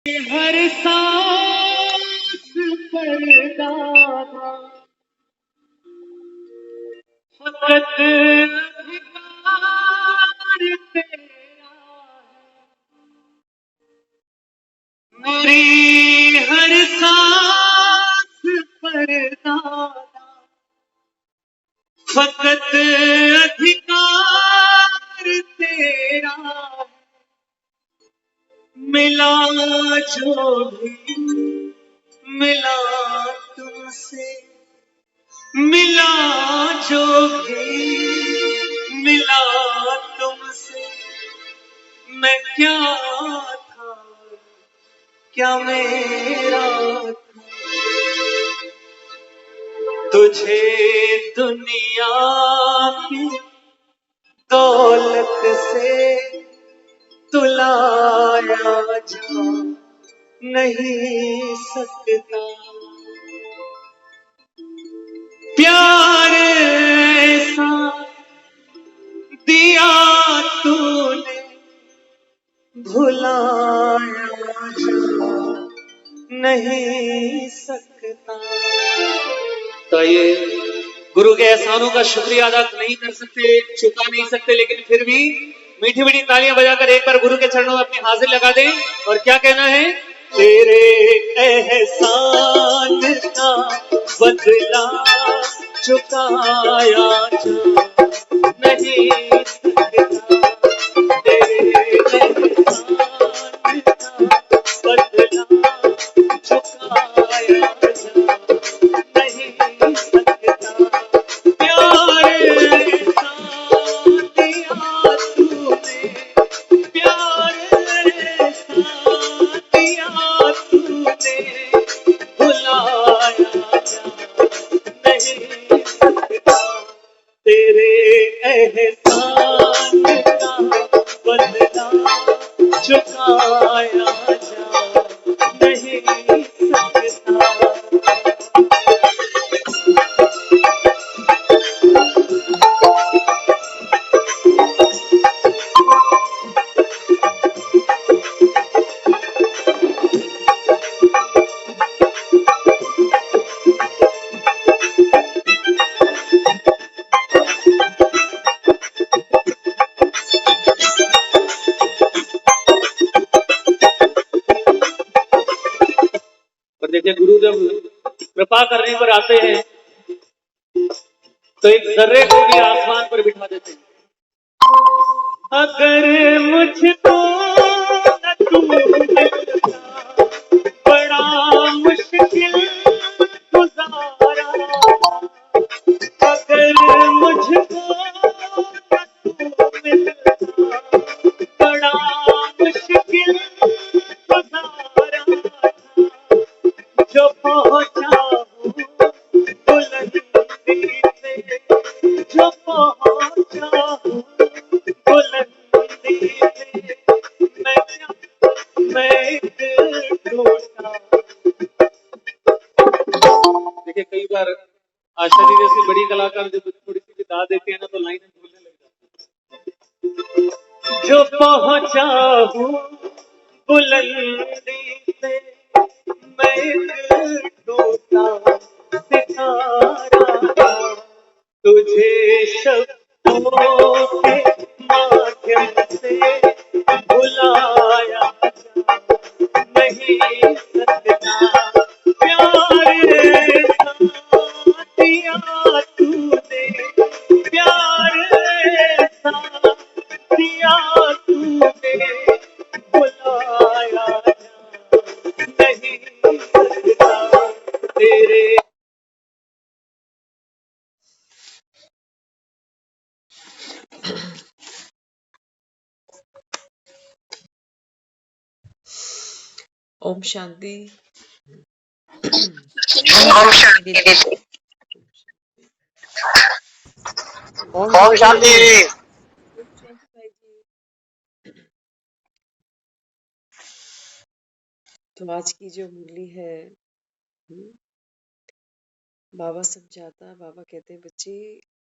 हर सांस पर दावा फकत अधिकार तेरा मेरी हर सांस पर दावा फकत अधिकार तेरा मिला जो भी मिला तुमसे मिला जो भी मिला तुमसे मैं क्या था क्या मेरा था तुझे दुनिया की दौलत से तुलाया जा नहीं सकता प्यार ऐसा दिया तूने भुलाया जा नहीं सकता। तो ये गुरु के एहसानों का शुक्रिया अदा नहीं कर सकते, चुका नहीं सकते, लेकिन फिर भी मीठी मीठी तालियां बजाकर एक बार गुरु के चरणों में अपनी हाजिर लगा दें और क्या कहना है, तेरे एहसान का बदला चुकाया जा नहीं सकता तेरे एहसान का बदला चुकाया जा नहीं सकता प्यार ऐसा दिया तूने प्यार ऐसा दिया तूने भुलाया जा नहीं सकता तेरे एहसान का बदला चुकाया जा नहीं सकता। और देखिए गुरु जब कृपा करने पर आते हैं तो एक जर्रे को भी आसमान पर बिठा देते हैं। अगर मुझको न तू मिलता बड़ा मुश्किल गुजारा अगर मुझको न तू मिलता बड़ा मुश्किल गुजारा जो पहुंचा हूँ बुलंदी पे जो पहुंचा हूँ बुलंदी पे मैं एक टूटा। देखिए कई बार आशा जी जैसे बड़ी कलाकार जब थोड़ी सी गा देते हैं ना तो लाइन बोलने लग जाती है। जो पहुंचा हूँ बुलंदी पे मैं एक टूटा सितारा तुझे शब्दों के माध्यम से भुलाया जा नहीं सकता प्यार ऐसा दिया तूने प्यार ऐसा दिया तूने भुलाया जा नहीं सकता तेरे ओम शांति। ओम शांति दीदी। ओम शांति दीदी। भाई जी। तो आज की जो मुरली है, बाबा समझाता, बाबा कहते हैं बच्चे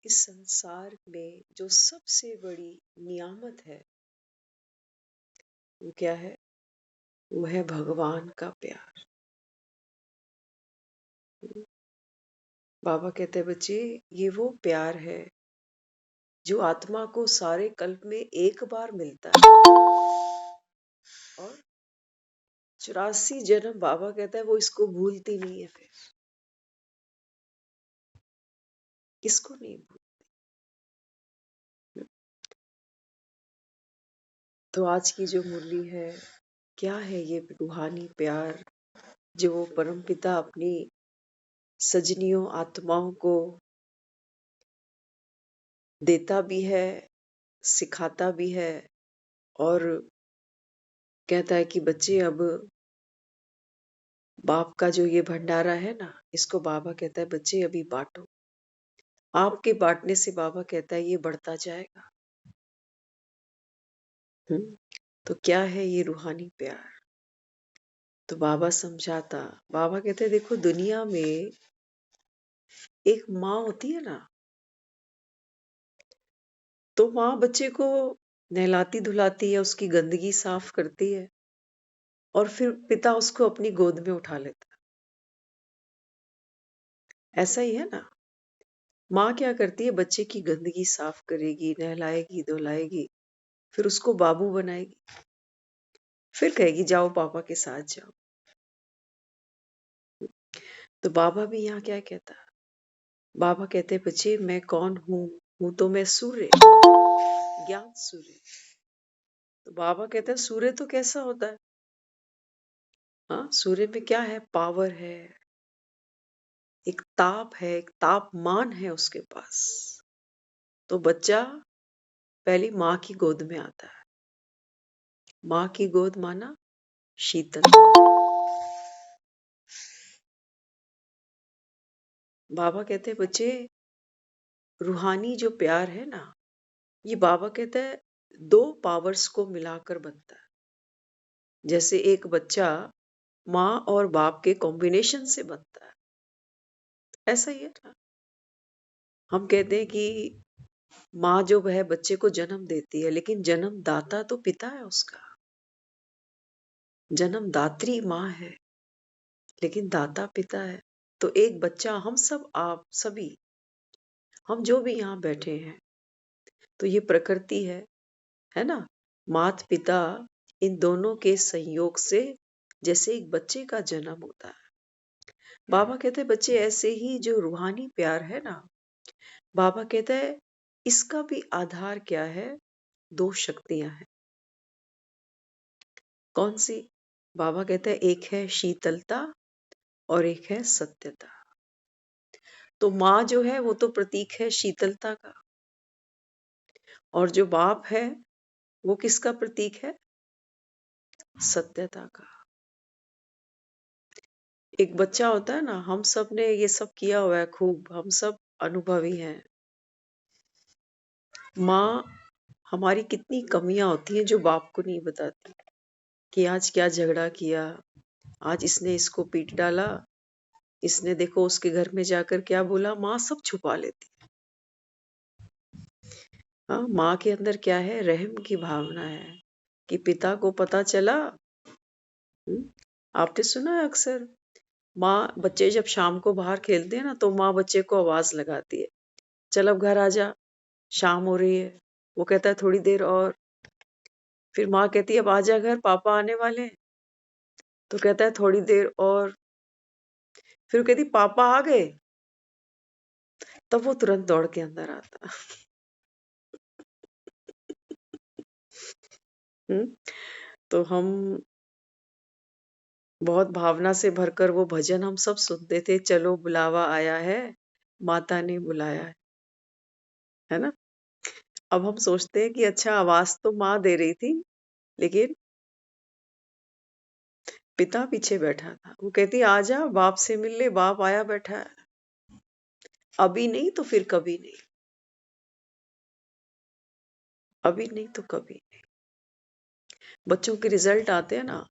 इस संसार में जो सबसे बड़ी नियामत है वो क्या है? वो है भगवान का प्यार। बाबा कहते हैं बच्चे, ये वो प्यार है जो आत्मा को सारे कल्प में एक बार मिलता है, और 84 जन्म बाबा कहता है वो इसको भूलती नहीं है। फिर किसको नहीं भूल। तो आज की जो मुरली है, क्या है ये रूहानी प्यार जो वो परमपिता अपनी सजनियों आत्माओं को देता भी है, सिखाता भी है, और कहता है कि बच्चे अब बाप का जो ये भंडारा है ना, इसको बाबा कहता है बच्चे अभी बांटो। आपके बांटने से बाबा कहता है ये बढ़ता जाएगा। तो क्या है ये रूहानी प्यार? तो बाबा समझाता, बाबा कहते हैं देखो दुनिया में एक माँ होती है ना, तो माँ बच्चे को नहलाती धुलाती है, उसकी गंदगी साफ करती है, और फिर पिता उसको अपनी गोद में उठा लेता है। ऐसा ही है ना, माँ क्या करती है, बच्चे की गंदगी साफ करेगी, नहलाएगी धुलाएगी, फिर उसको बाबू बनाएगी, फिर कहेगी जाओ पापा के साथ जाओ। तो बाबा भी यहाँ क्या कहता है, बाबा कहते बच्चे मैं कौन हूँ तो मैं सूर्य, ज्ञान सूर्य। तो बाबा कहते हैं सूर्य तो कैसा होता है? हाँ, सूर्य में क्या है? पावर है, एक ताप है, एक तापमान है उसके पास। तो बच्चा पहली माँ की गोद में आता है। माँ की गोद माना शीतल। बाबा कहते हैं बच्चे रूहानी जो प्यार है ना, ये बाबा कहते हैं दो पावर्स को मिलाकर बनता है। जैसे एक बच्चा माँ और बाप के कॉम्बिनेशन से बनता है, ऐसा ही है ना। हम कहते हैं कि माँ जो है बच्चे को जन्म देती है, लेकिन जन्मदाता तो पिता है उसका। जन्मदात्री माँ है, लेकिन दाता पिता है। तो एक बच्चा, हम सब, आप सभी, हम जो भी यहाँ बैठे हैं, तो ये प्रकृति है ना। मात पिता इन दोनों के संयोग से जैसे एक बच्चे का जन्म होता है। बाबा कहते हैं बच्चे ऐसे ही जो रूहानी प्यार है ना, बाबा कहता है इसका भी आधार क्या है? दो शक्तियां हैं। कौन सी? बाबा कहते हैं एक है शीतलता और एक है सत्यता। तो माँ जो है वो तो प्रतीक है शीतलता का, और जो बाप है वो किसका प्रतीक है? सत्यता का। एक बच्चा होता है ना, हम सब ने ये सब किया हुआ है खूब, हम सब अनुभवी हैं। माँ हमारी कितनी कमियां होती हैं जो बाप को नहीं बताती, कि आज क्या झगड़ा किया, आज इसने इसको पीट डाला, इसने देखो उसके घर में जाकर क्या बोला। माँ सब छुपा लेती। हाँ, माँ के अंदर क्या है? रहम की भावना है, कि पिता को पता चला। आपने सुना है अक्सर, माँ बच्चे जब शाम को बाहर खेलते हैं ना, तो माँ बच्चे को आवाज लगाती है, चल अब घर आजा, शाम हो रही है। वो कहता है थोड़ी देर और। फिर माँ कहती है अब आजा घर, पापा आने वाले हैं। तो कहता है थोड़ी देर और। फिर वो कहती पापा आ गए, तब वो तुरंत दौड़ के अंदर आता। तो हम बहुत भावना से भरकर वो भजन हम सब सुनते थे, चलो बुलावा आया है, माता ने बुलाया है ना। अब हम सोचते हैं कि अच्छा आवाज तो माँ दे रही थी, लेकिन पिता पीछे बैठा था। वो कहती आजा बाप से मिल ले, बाप आया बैठा है। अभी नहीं तो फिर कभी नहीं, अभी नहीं तो कभी नहीं। बच्चों के रिजल्ट आते हैं ना।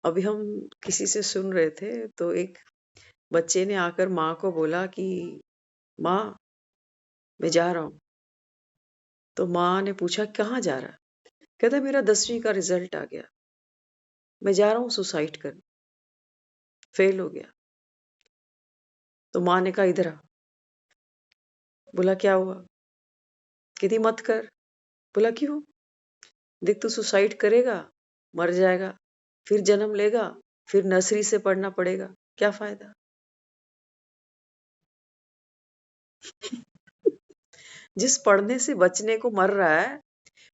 अभी हम किसी से सुन रहे थे, तो एक बच्चे ने आकर माँ को बोला कि माँ मैं जा रहा हूँ। तो माँ ने पूछा कहाँ जा रहा है? कहता मेरा 10वीं का रिजल्ट आ गया। मैं जा रहा हूँ सुसाइड करने। फेल हो गया। तो माँ ने कहा इधर आ। बोला क्या हुआ? कहती मत कर। बोला क्यों? देख तू सुसाइड करेगा, मर जाएगा, फिर जन्म लेगा, फिर नर्सरी से पढ़ना पड़ेगा, क्या फायदा? जिस पढ़ने से बचने को मर रहा है,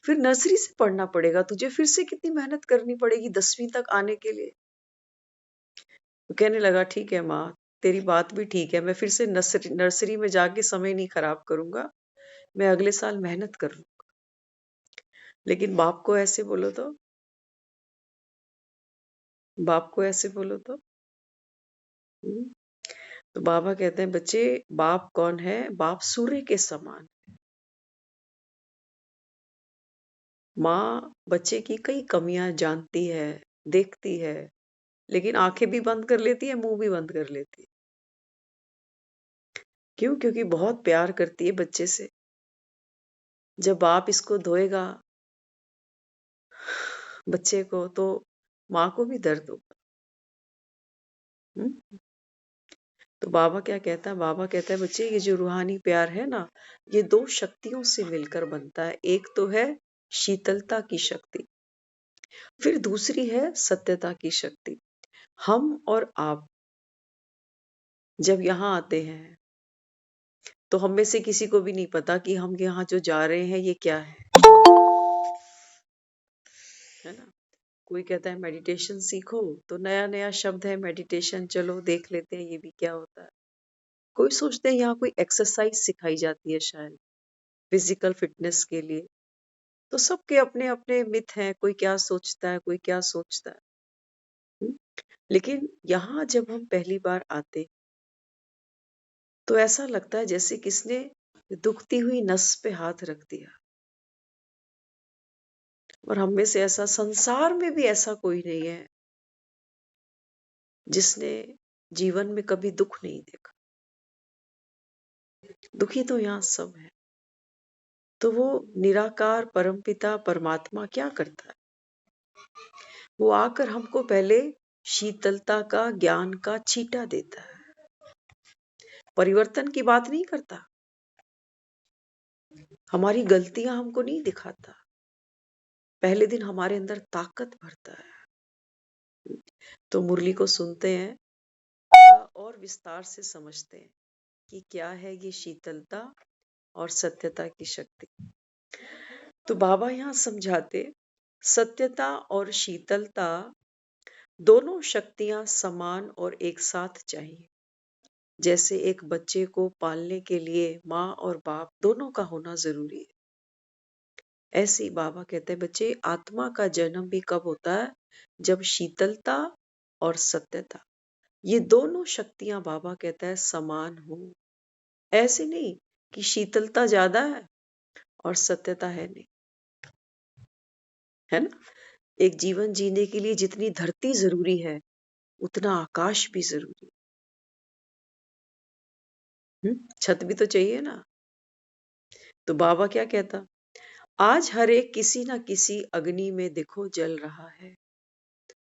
फिर नर्सरी से पढ़ना पड़ेगा तुझे, फिर से कितनी मेहनत करनी पड़ेगी 10वीं तक आने के लिए। तो कहने लगा ठीक है माँ, तेरी बात भी ठीक है, मैं फिर से नर्सरी में जाके समय नहीं खराब करूंगा, मैं अगले साल मेहनत कर लूंगा। लेकिन बाप को ऐसे बोलो तो, बाप को ऐसे बोलो तो। हम्म, तो बाबा कहते हैं बच्चे, बाप कौन है? बाप सूर्य के समान। माँ बच्चे की कई कमियां जानती है, देखती है, लेकिन आंखें भी बंद कर लेती है, मुंह भी बंद कर लेती है। क्यों? क्योंकि बहुत प्यार करती है बच्चे से। जब बाप इसको धोएगा बच्चे को, तो माँ को भी दर्द होगा। हम्म? तो बाबा क्या कहता है? बाबा कहता है बच्चे, ये जो रूहानी प्यार है ना, ये दो शक्तियों से मिलकर बनता है। एक तो है शीतलता की शक्ति, फिर दूसरी है सत्यता की शक्ति। हम और आप जब यहाँ आते हैं, तो हम में से किसी को भी नहीं पता कि हम यहाँ जो जा रहे हैं ये क्या है ना? कोई कहता है मेडिटेशन सीखो, तो नया नया शब्द है मेडिटेशन, चलो देख लेते हैं ये भी क्या होता है। कोई सोचते हैं यहाँ कोई एक्सरसाइज सिखाई जाती है शायद फिजिकल फिटनेस के लिए। तो सबके अपने अपने मिथ हैं, कोई क्या सोचता है, कोई क्या सोचता है। हम्म? लेकिन यहाँ जब हम पहली बार आते, तो ऐसा लगता है जैसे किसने दुखती हुई नस पे हाथ रख दिया। और हम में से ऐसा संसार में भी ऐसा कोई नहीं है जिसने जीवन में कभी दुख नहीं देखा। दुखी तो यहाँ सब है। तो वो निराकार परमपिता परमात्मा क्या करता है? वो आकर हमको पहले शीतलता का, ज्ञान का छींटा देता है। परिवर्तन की बात नहीं करता, हमारी गलतियां हमको नहीं दिखाता, पहले दिन हमारे अंदर ताकत भरता है। तो मुरली को सुनते हैं और विस्तार से समझते हैं कि क्या है ये शीतलता और सत्यता की शक्ति। तो बाबा यहाँ समझाते, सत्यता और शीतलता दोनों शक्तियां समान और एक साथ चाहिए। जैसे एक बच्चे को पालने के लिए माँ और बाप दोनों का होना जरूरी है, ऐसे ही बाबा कहते हैं बच्चे, आत्मा का जन्म भी कब होता है? जब शीतलता और सत्यता, ये दोनों शक्तियां बाबा कहता है समान हो। ऐसे नहीं कि शीतलता ज्यादा है और सत्यता है नहीं, है ना? एक जीवन जीने के लिए जितनी धरती जरूरी है, उतना आकाश भी जरूरी है। छत भी तो चाहिए ना। तो बाबा क्या कहता, आज हर एक किसी ना किसी अग्नि में देखो जल रहा है।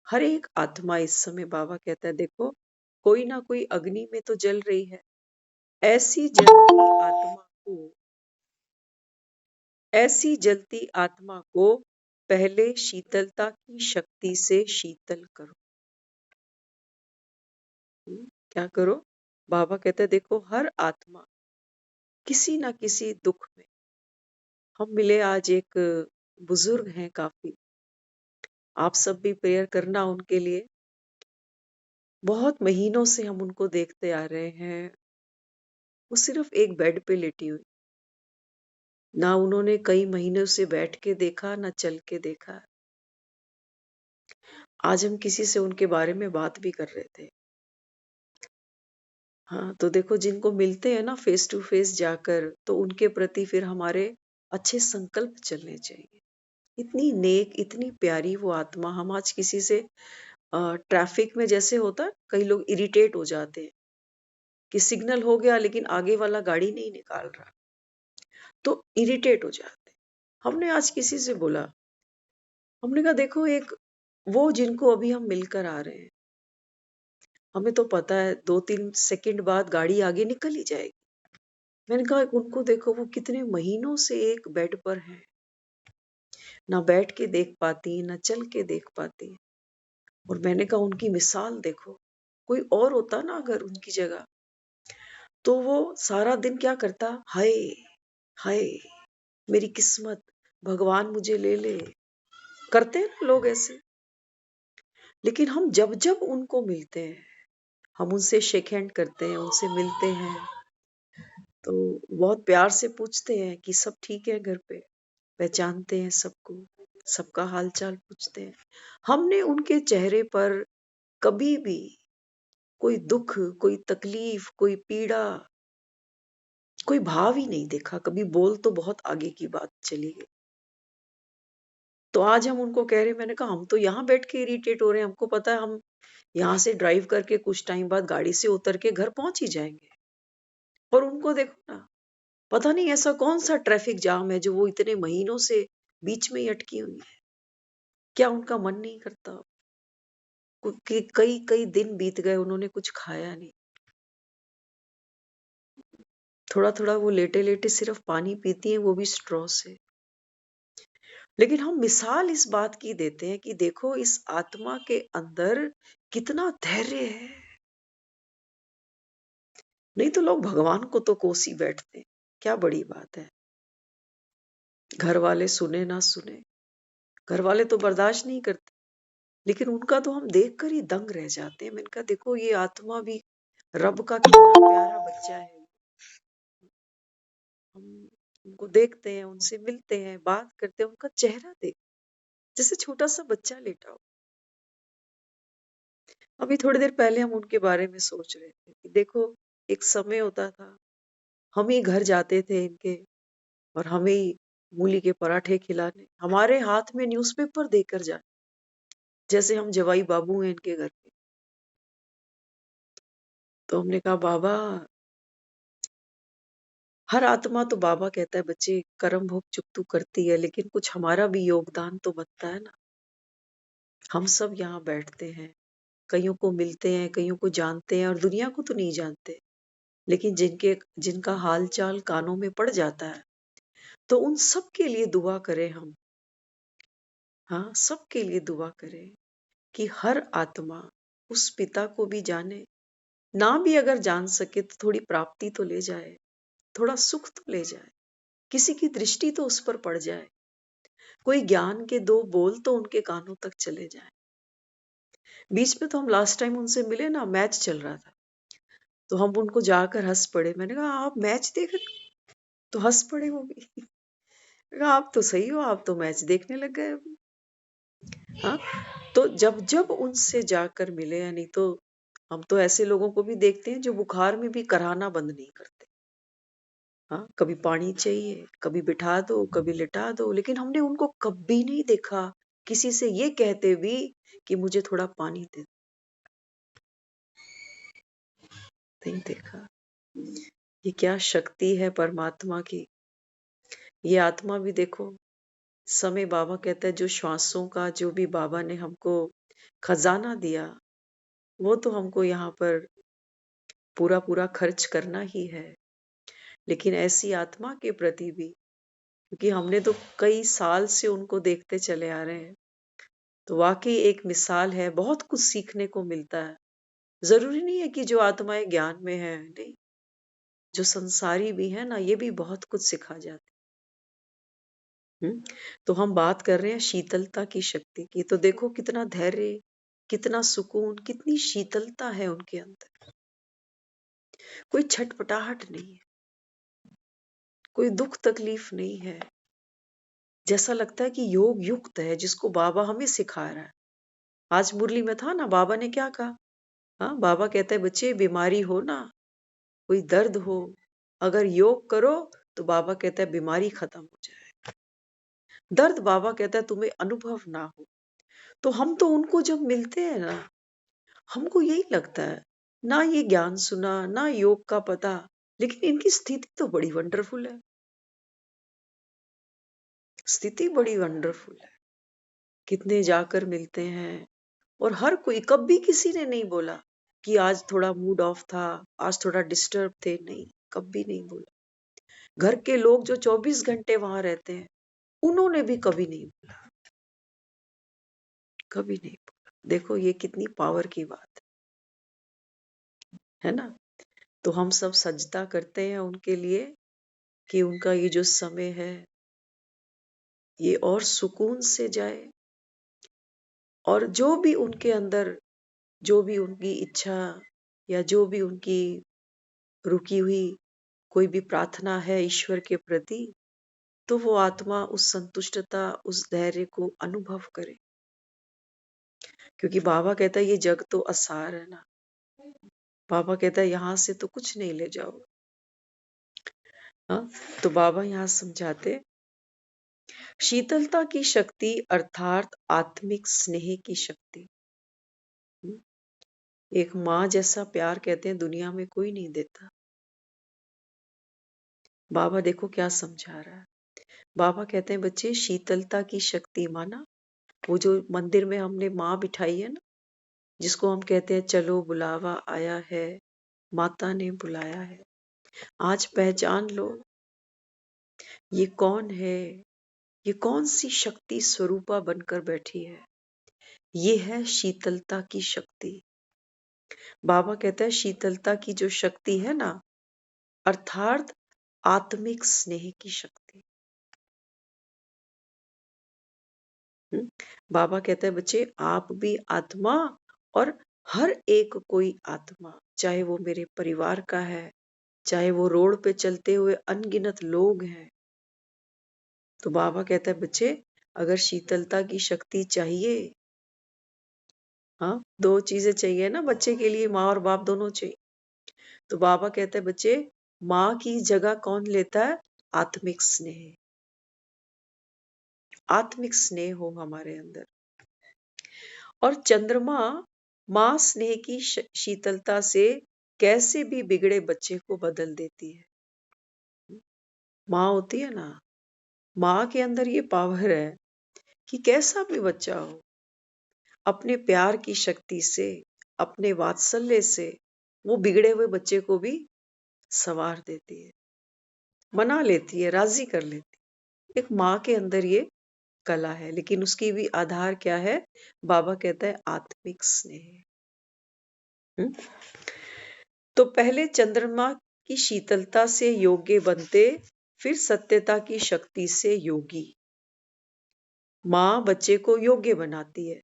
हर एक आत्मा इस समय बाबा कहता है देखो, कोई ना कोई अग्नि में तो जल रही है। ऐसी जलती आत्मा को, ऐसी जलती आत्मा को पहले शीतलता की शक्ति से शीतल करो। क्या करो? बाबा कहते हैं देखो, हर आत्मा किसी ना किसी दुख में। हम मिले आज एक बुजुर्ग हैं काफी, आप सब भी प्रेयर करना उनके लिए। बहुत महीनों से हम उनको देखते आ रहे हैं, वो सिर्फ एक बेड पे लेटी हुई, ना उन्होंने कई महीनों से बैठ के देखा, ना चल के देखा। आज हम किसी से उनके बारे में बात भी कर रहे थे। हाँ, तो देखो, जिनको मिलते हैं ना फेस टू फेस जाकर, तो उनके प्रति फिर हमारे अच्छे संकल्प चलने चाहिए। इतनी नेक, इतनी प्यारी वो आत्मा। हम आज किसी से ट्रैफिक में जैसे होता है, कई लोग इरिटेट हो जाते हैं कि सिग्नल हो गया लेकिन आगे वाला गाड़ी नहीं निकाल रहा, तो इरिटेट हो जाते हैं। हमने आज किसी से बोला, हमने कहा देखो, एक वो जिनको अभी हम मिलकर आ रहे हैं, हमें तो पता है 2-3 सेकंड बाद गाड़ी आगे निकल ही जाएगी। मैंने कहा उनको देखो, वो कितने महीनों से एक बेड पर हैं, ना बैठ के देख पाती, ना चल के देख पाती। और मैंने कहा उनकी मिसाल देखो, कोई और होता ना अगर उनकी जगह, तो वो सारा दिन क्या करता, हाय हाय मेरी किस्मत, भगवान मुझे ले ले, करते हैं ना लोग ऐसे। लेकिन हम जब जब उनको मिलते हैं, हम उनसे शेक हैंड करते हैं, उनसे मिलते हैं, तो बहुत प्यार से पूछते हैं कि सब ठीक है घर पे, पहचानते हैं सबको, सबका हालचाल पूछते हैं। हमने उनके चेहरे पर कभी भी कोई दुख, कोई तकलीफ, कोई पीड़ा, कोई भाव ही नहीं देखा। कभी बोल तो बहुत आगे की बात चली गई। तो आज हम उनको कह रहे हैं, मैंने कहा हम तो यहाँ बैठ के इरिटेट हो रहे हैं, हमको पता है हम यहाँ से ड्राइव करके कुछ टाइम बाद गाड़ी से उतर के घर पहुंच ही जाएंगे। और उनको देखो ना, पता नहीं ऐसा कौन सा ट्रैफिक जाम है जो वो इतने महीनों से बीच में ही अटकी हुई है। क्या उनका मन नहीं करता? कई कई दिन बीत गए, उन्होंने कुछ खाया नहीं, थोड़ा थोड़ा वो लेटे लेटे सिर्फ पानी पीती हैं, वो भी स्ट्रॉ से। लेकिन हम मिसाल इस बात की देते हैं कि देखो इस आत्मा के अंदर कितना धैर्य है। नहीं तो लोग भगवान को तो कोसी बैठते हैं, क्या बड़ी बात है। घर वाले सुने ना सुने, घर वाले तो बर्दाश्त नहीं करते, लेकिन उनका तो हम देखकर ही दंग रह जाते हैं। मैंने कहा देखो ये आत्मा भी रब का कितना प्यारा बच्चा है। हम उनको देखते हैं, उनसे मिलते हैं, बात करते हैं, उनका चेहरा देख जैसे छोटा सा बच्चा लेटा हो। अभी थोड़ी देर पहले हम उनके बारे में सोच रहे थे कि देखो एक समय होता था, हम ही घर जाते थे इनके, और हमें ही मूली के पराठे खिलाने, हमारे हाथ में न्यूज़पेपर देकर जाए, जैसे हम जवाई बाबू हैं इनके घर पे। तो हमने कहा बाबा, हर आत्मा तो बाबा कहता है बच्चे कर्म भोग चुक तू करती है, लेकिन कुछ हमारा भी योगदान तो बनता है ना। हम सब यहाँ बैठते हैं, कईयों को मिलते हैं, कईयों को जानते हैं और दुनिया को तो नहीं जानते, लेकिन जिनका हाल चाल कानों में पड़ जाता है, तो उन सब के लिए दुआ करें हम। हाँ, सबके लिए दुआ करें कि हर आत्मा उस पिता को भी जाने, ना भी अगर जान सके तो थोड़ी प्राप्ति तो ले जाए, थोड़ा सुख तो ले जाए, किसी की दृष्टि तो उस पर पड़ जाए, कोई ज्ञान के दो बोल तो उनके कानों तक चले जाए। बीच में तो हम लास्ट टाइम उनसे मिले ना, मैच चल रहा था, तो हम उनको जाकर हंस पड़े। मैंने कहा आप मैच देख रहे हो? तो हंस पड़े वो भी। मैंने कहा आप तो सही हो, आप तो मैच देखने लग गए अभी। हाँ, तो जब जब उनसे जाकर मिले, या नहीं तो हम तो ऐसे लोगों को भी देखते हैं जो बुखार में भी कराहना बंद नहीं करते। हाँ, कभी पानी चाहिए, कभी बिठा दो, कभी लिटा दो, लेकिन हमने उनको कभी नहीं देखा किसी से ये कहते भी कि मुझे थोड़ा पानी दे दो। नहीं देखा। ये क्या शक्ति है परमात्मा की। ये आत्मा भी देखो, समय बाबा कहता है जो श्वासों का जो भी बाबा ने हमको खजाना दिया, वो तो हमको यहाँ पर पूरा पूरा खर्च करना ही है। लेकिन ऐसी आत्मा के प्रति भी, क्योंकि हमने तो कई साल से उनको देखते चले आ रहे हैं, तो वाकई एक मिसाल है, बहुत कुछ सीखने को मिलता है। जरूरी नहीं है कि जो आत्माएं ज्ञान में है, नहीं, जो संसारी भी है ना, ये भी बहुत कुछ सिखा जाते। तो हम बात कर रहे हैं शीतलता की शक्ति की, तो देखो कितना धैर्य, कितना सुकून, कितनी शीतलता है उनके अंदर। कोई छटपटाहट नहीं है, कोई दुख तकलीफ नहीं है। जैसा लगता है कि योग युक्त है, जिसको बाबा हमें सिखा रहा है। आज मुरली में था ना, बाबा ने क्या कहा? हाँ, बाबा कहता है बच्चे बीमारी हो ना, कोई दर्द हो, अगर योग करो तो बाबा कहता है बीमारी खत्म हो जाए। दर्द बाबा कहता है तुम्हें अनुभव ना हो। तो हम तो उनको जब मिलते हैं ना, हमको यही लगता है, ना ये ज्ञान सुना, ना योग का पता, लेकिन इनकी स्थिति तो बड़ी वंडरफुल है। स्थिति बड़ी वंडरफुल है। कितने जाकर मिलते हैं, और हर कोई, कभी किसी ने नहीं बोला कि आज थोड़ा मूड ऑफ था, आज थोड़ा डिस्टर्ब थे, नहीं, कभी नहीं बोला। घर के लोग जो 24 घंटे वहां रहते हैं, उन्होंने भी कभी नहीं बोला, कभी नहीं बोला। देखो ये कितनी पावर की बात है ना। तो हम सब सजदा करते हैं उनके लिए कि उनका ये जो समय है ये और सुकून से जाए, और जो भी उनके अंदर, जो भी उनकी इच्छा या जो भी उनकी रुकी हुई कोई भी प्रार्थना है ईश्वर के प्रति, तो वो आत्मा उस संतुष्टता, उस धैर्य को अनुभव करे। क्योंकि बाबा कहता है ये जग तो असार है ना, बाबा कहता है यहां से तो कुछ नहीं ले जाओ। हाँ, तो बाबा यहाँ समझाते, शीतलता की शक्ति अर्थात आत्मिक स्नेह की शक्ति। एक माँ जैसा प्यार कहते हैं दुनिया में कोई नहीं देता। बाबा देखो क्या समझा रहा है। बाबा कहते हैं बच्चे शीतलता की शक्ति, माना वो जो मंदिर में हमने माँ बिठाई है ना, जिसको हम कहते हैं चलो बुलावा आया है, माता ने बुलाया है, आज पहचान लो ये कौन है, ये कौन सी शक्ति स्वरूपा बनकर बैठी है। ये है शीतलता की शक्ति। बाबा कहता है शीतलता की जो शक्ति है ना, अर्थात आत्मिक स्नेह की शक्ति। बाबा कहता है बच्चे आप भी आत्मा, और हर एक कोई आत्मा, चाहे वो मेरे परिवार का है, चाहे वो रोड पे चलते हुए अनगिनत लोग हैं। तो बाबा कहता है बच्चे अगर शीतलता की शक्ति चाहिए, हाँ, दो चीजें चाहिए ना बच्चे के लिए, माँ और बाप दोनों चाहिए। तो बाबा कहता है बच्चे माँ की जगह कौन लेता है? आत्मिक स्नेह। आत्मिक स्नेह हो हमारे अंदर। और चंद्रमा माँ स्नेह की शीतलता से कैसे भी बिगड़े बच्चे को बदल देती है। माँ होती है ना, माँ के अंदर ये पावर है कि कैसा भी बच्चा हो, अपने प्यार की शक्ति से, अपने वात्सल्य से वो बिगड़े हुए बच्चे को भी संवार देती है, मना लेती है, राजी कर लेती है। एक माँ के अंदर ये कला है, लेकिन उसकी भी आधार क्या है? बाबा कहता है आत्मिक स्नेह। तो पहले चंद्रमा की शीतलता से योग्य बनते, फिर सत्यता की शक्ति से योगी। माँ बच्चे को योग्य बनाती है,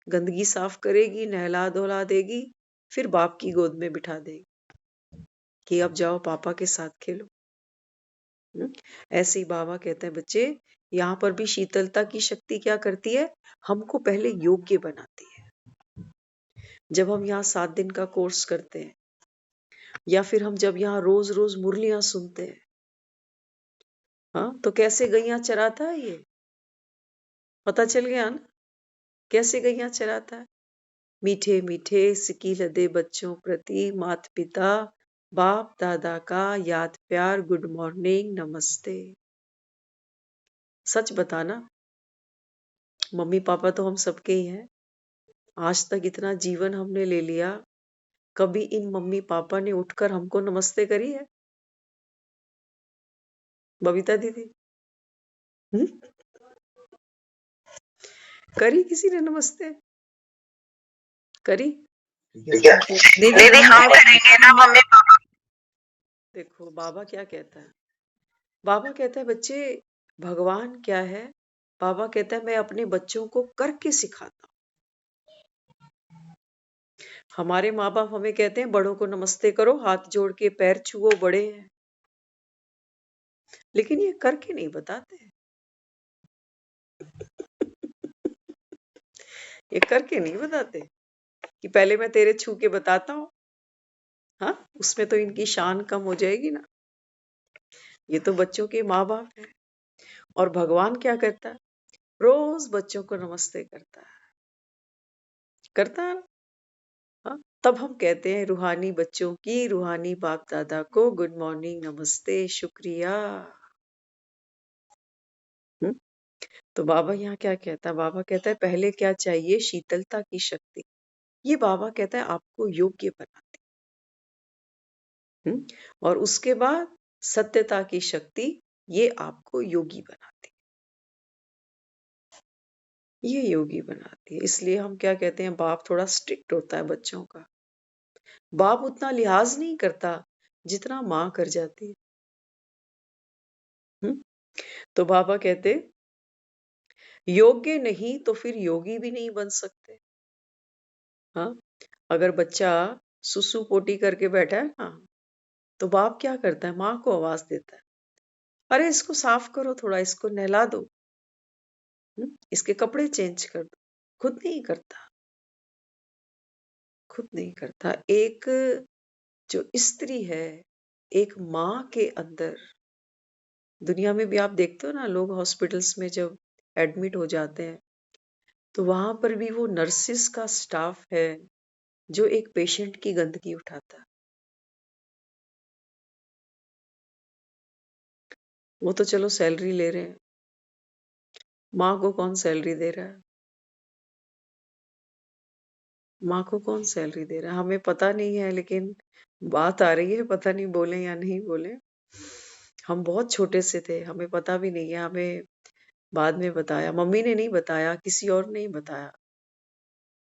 गंदगी साफ करेगी, नहला धुला देगी, फिर बाप की गोद में बिठा देगी कि अब जाओ पापा के साथ खेलो। ऐसे ही बाबा कहते हैं बच्चे यहाँ पर भी शीतलता की शक्ति क्या करती है? हमको पहले योग्य बनाती है। जब हम यहाँ 7 दिन का कोर्स करते हैं, या फिर हम जब यहाँ रोज रोज मुरलियां सुनते हैं, हाँ, तो कैसे गैया चराता है ये पता चल गया ना, कैसे गैया चराता है। मीठे मीठे सिकी लदे बच्चों प्रति माता पिता बाप दादा का याद प्यार, गुड मॉर्निंग, नमस्ते। सच बताना, मम्मी पापा तो हम सबके ही हैं। आज तक इतना जीवन हमने ले लिया, कभी इन मम्मी पापा ने उठकर हमको नमस्ते करी है? बबीता दीदी करी किसी ने नमस्ते? करी? दीदी हम करेंगे ना मम्मी पापा। देखो बाबा क्या कहता है। बाबा कहता है बच्चे भगवान क्या है? बाबा कहता है मैं अपने बच्चों को करके सिखाता हूँ। हमारे माँ बाप हमें कहते हैं बड़ों को नमस्ते करो, हाथ जोड़ के पैर छुओ, बड़े हैं, लेकिन ये करके नहीं बताते। ये करके नहीं बताते कि पहले मैं तेरे छू के बताता हूँ। हाँ, उसमें तो इनकी शान कम हो जाएगी ना। ये तो बच्चों के माँ बाप है, और भगवान क्या करता है? रोज बच्चों को नमस्ते करता है, करता है ना? हाँ, तब हम कहते हैं रूहानी बच्चों की, रूहानी बाप दादा को गुड मॉर्निंग, नमस्ते, शुक्रिया। तो बाबा यहाँ क्या कहता है? बाबा कहता है पहले क्या चाहिए? शीतलता की शक्ति। ये बाबा कहता है आपको योग्य बनाती। और उसके बाद सत्यता की शक्ति, ये आपको योगी बनाती। ये योगी बनाती है। इसलिए हम क्या कहते हैं, बाप थोड़ा स्ट्रिक्ट होता है बच्चों का। बाप उतना लिहाज नहीं करता जितना माँ कर जाती है। हम्म? तो बाबा कहते योग्य नहीं तो फिर योगी भी नहीं बन सकते। हाँ, अगर बच्चा सुसु पोटी करके बैठा है ना, तो बाप क्या करता है? माँ को आवाज देता है, अरे इसको साफ करो, थोड़ा इसको नहला दो, इसके कपड़े चेंज कर दो। खुद नहीं करता, खुद नहीं करता। एक जो स्त्री है, एक माँ के अंदर, दुनिया में भी आप देखते हो ना, लोग हॉस्पिटल्स में जब एडमिट हो जाते हैं तो वहां पर भी वो नर्सिस का स्टाफ है जो एक पेशेंट की गंदगी उठाता है। वो तो चलो सैलरी ले रहे हैं, माँ को कौन सैलरी दे रहा है? माँ को कौन सैलरी दे रहा है? हमें पता नहीं है, लेकिन बात आ रही है, पता नहीं बोले या नहीं बोले। हम बहुत छोटे से थे, हमें पता भी नहीं है, हमें बाद में बताया, मम्मी ने नहीं बताया, किसी और ने नहीं बताया।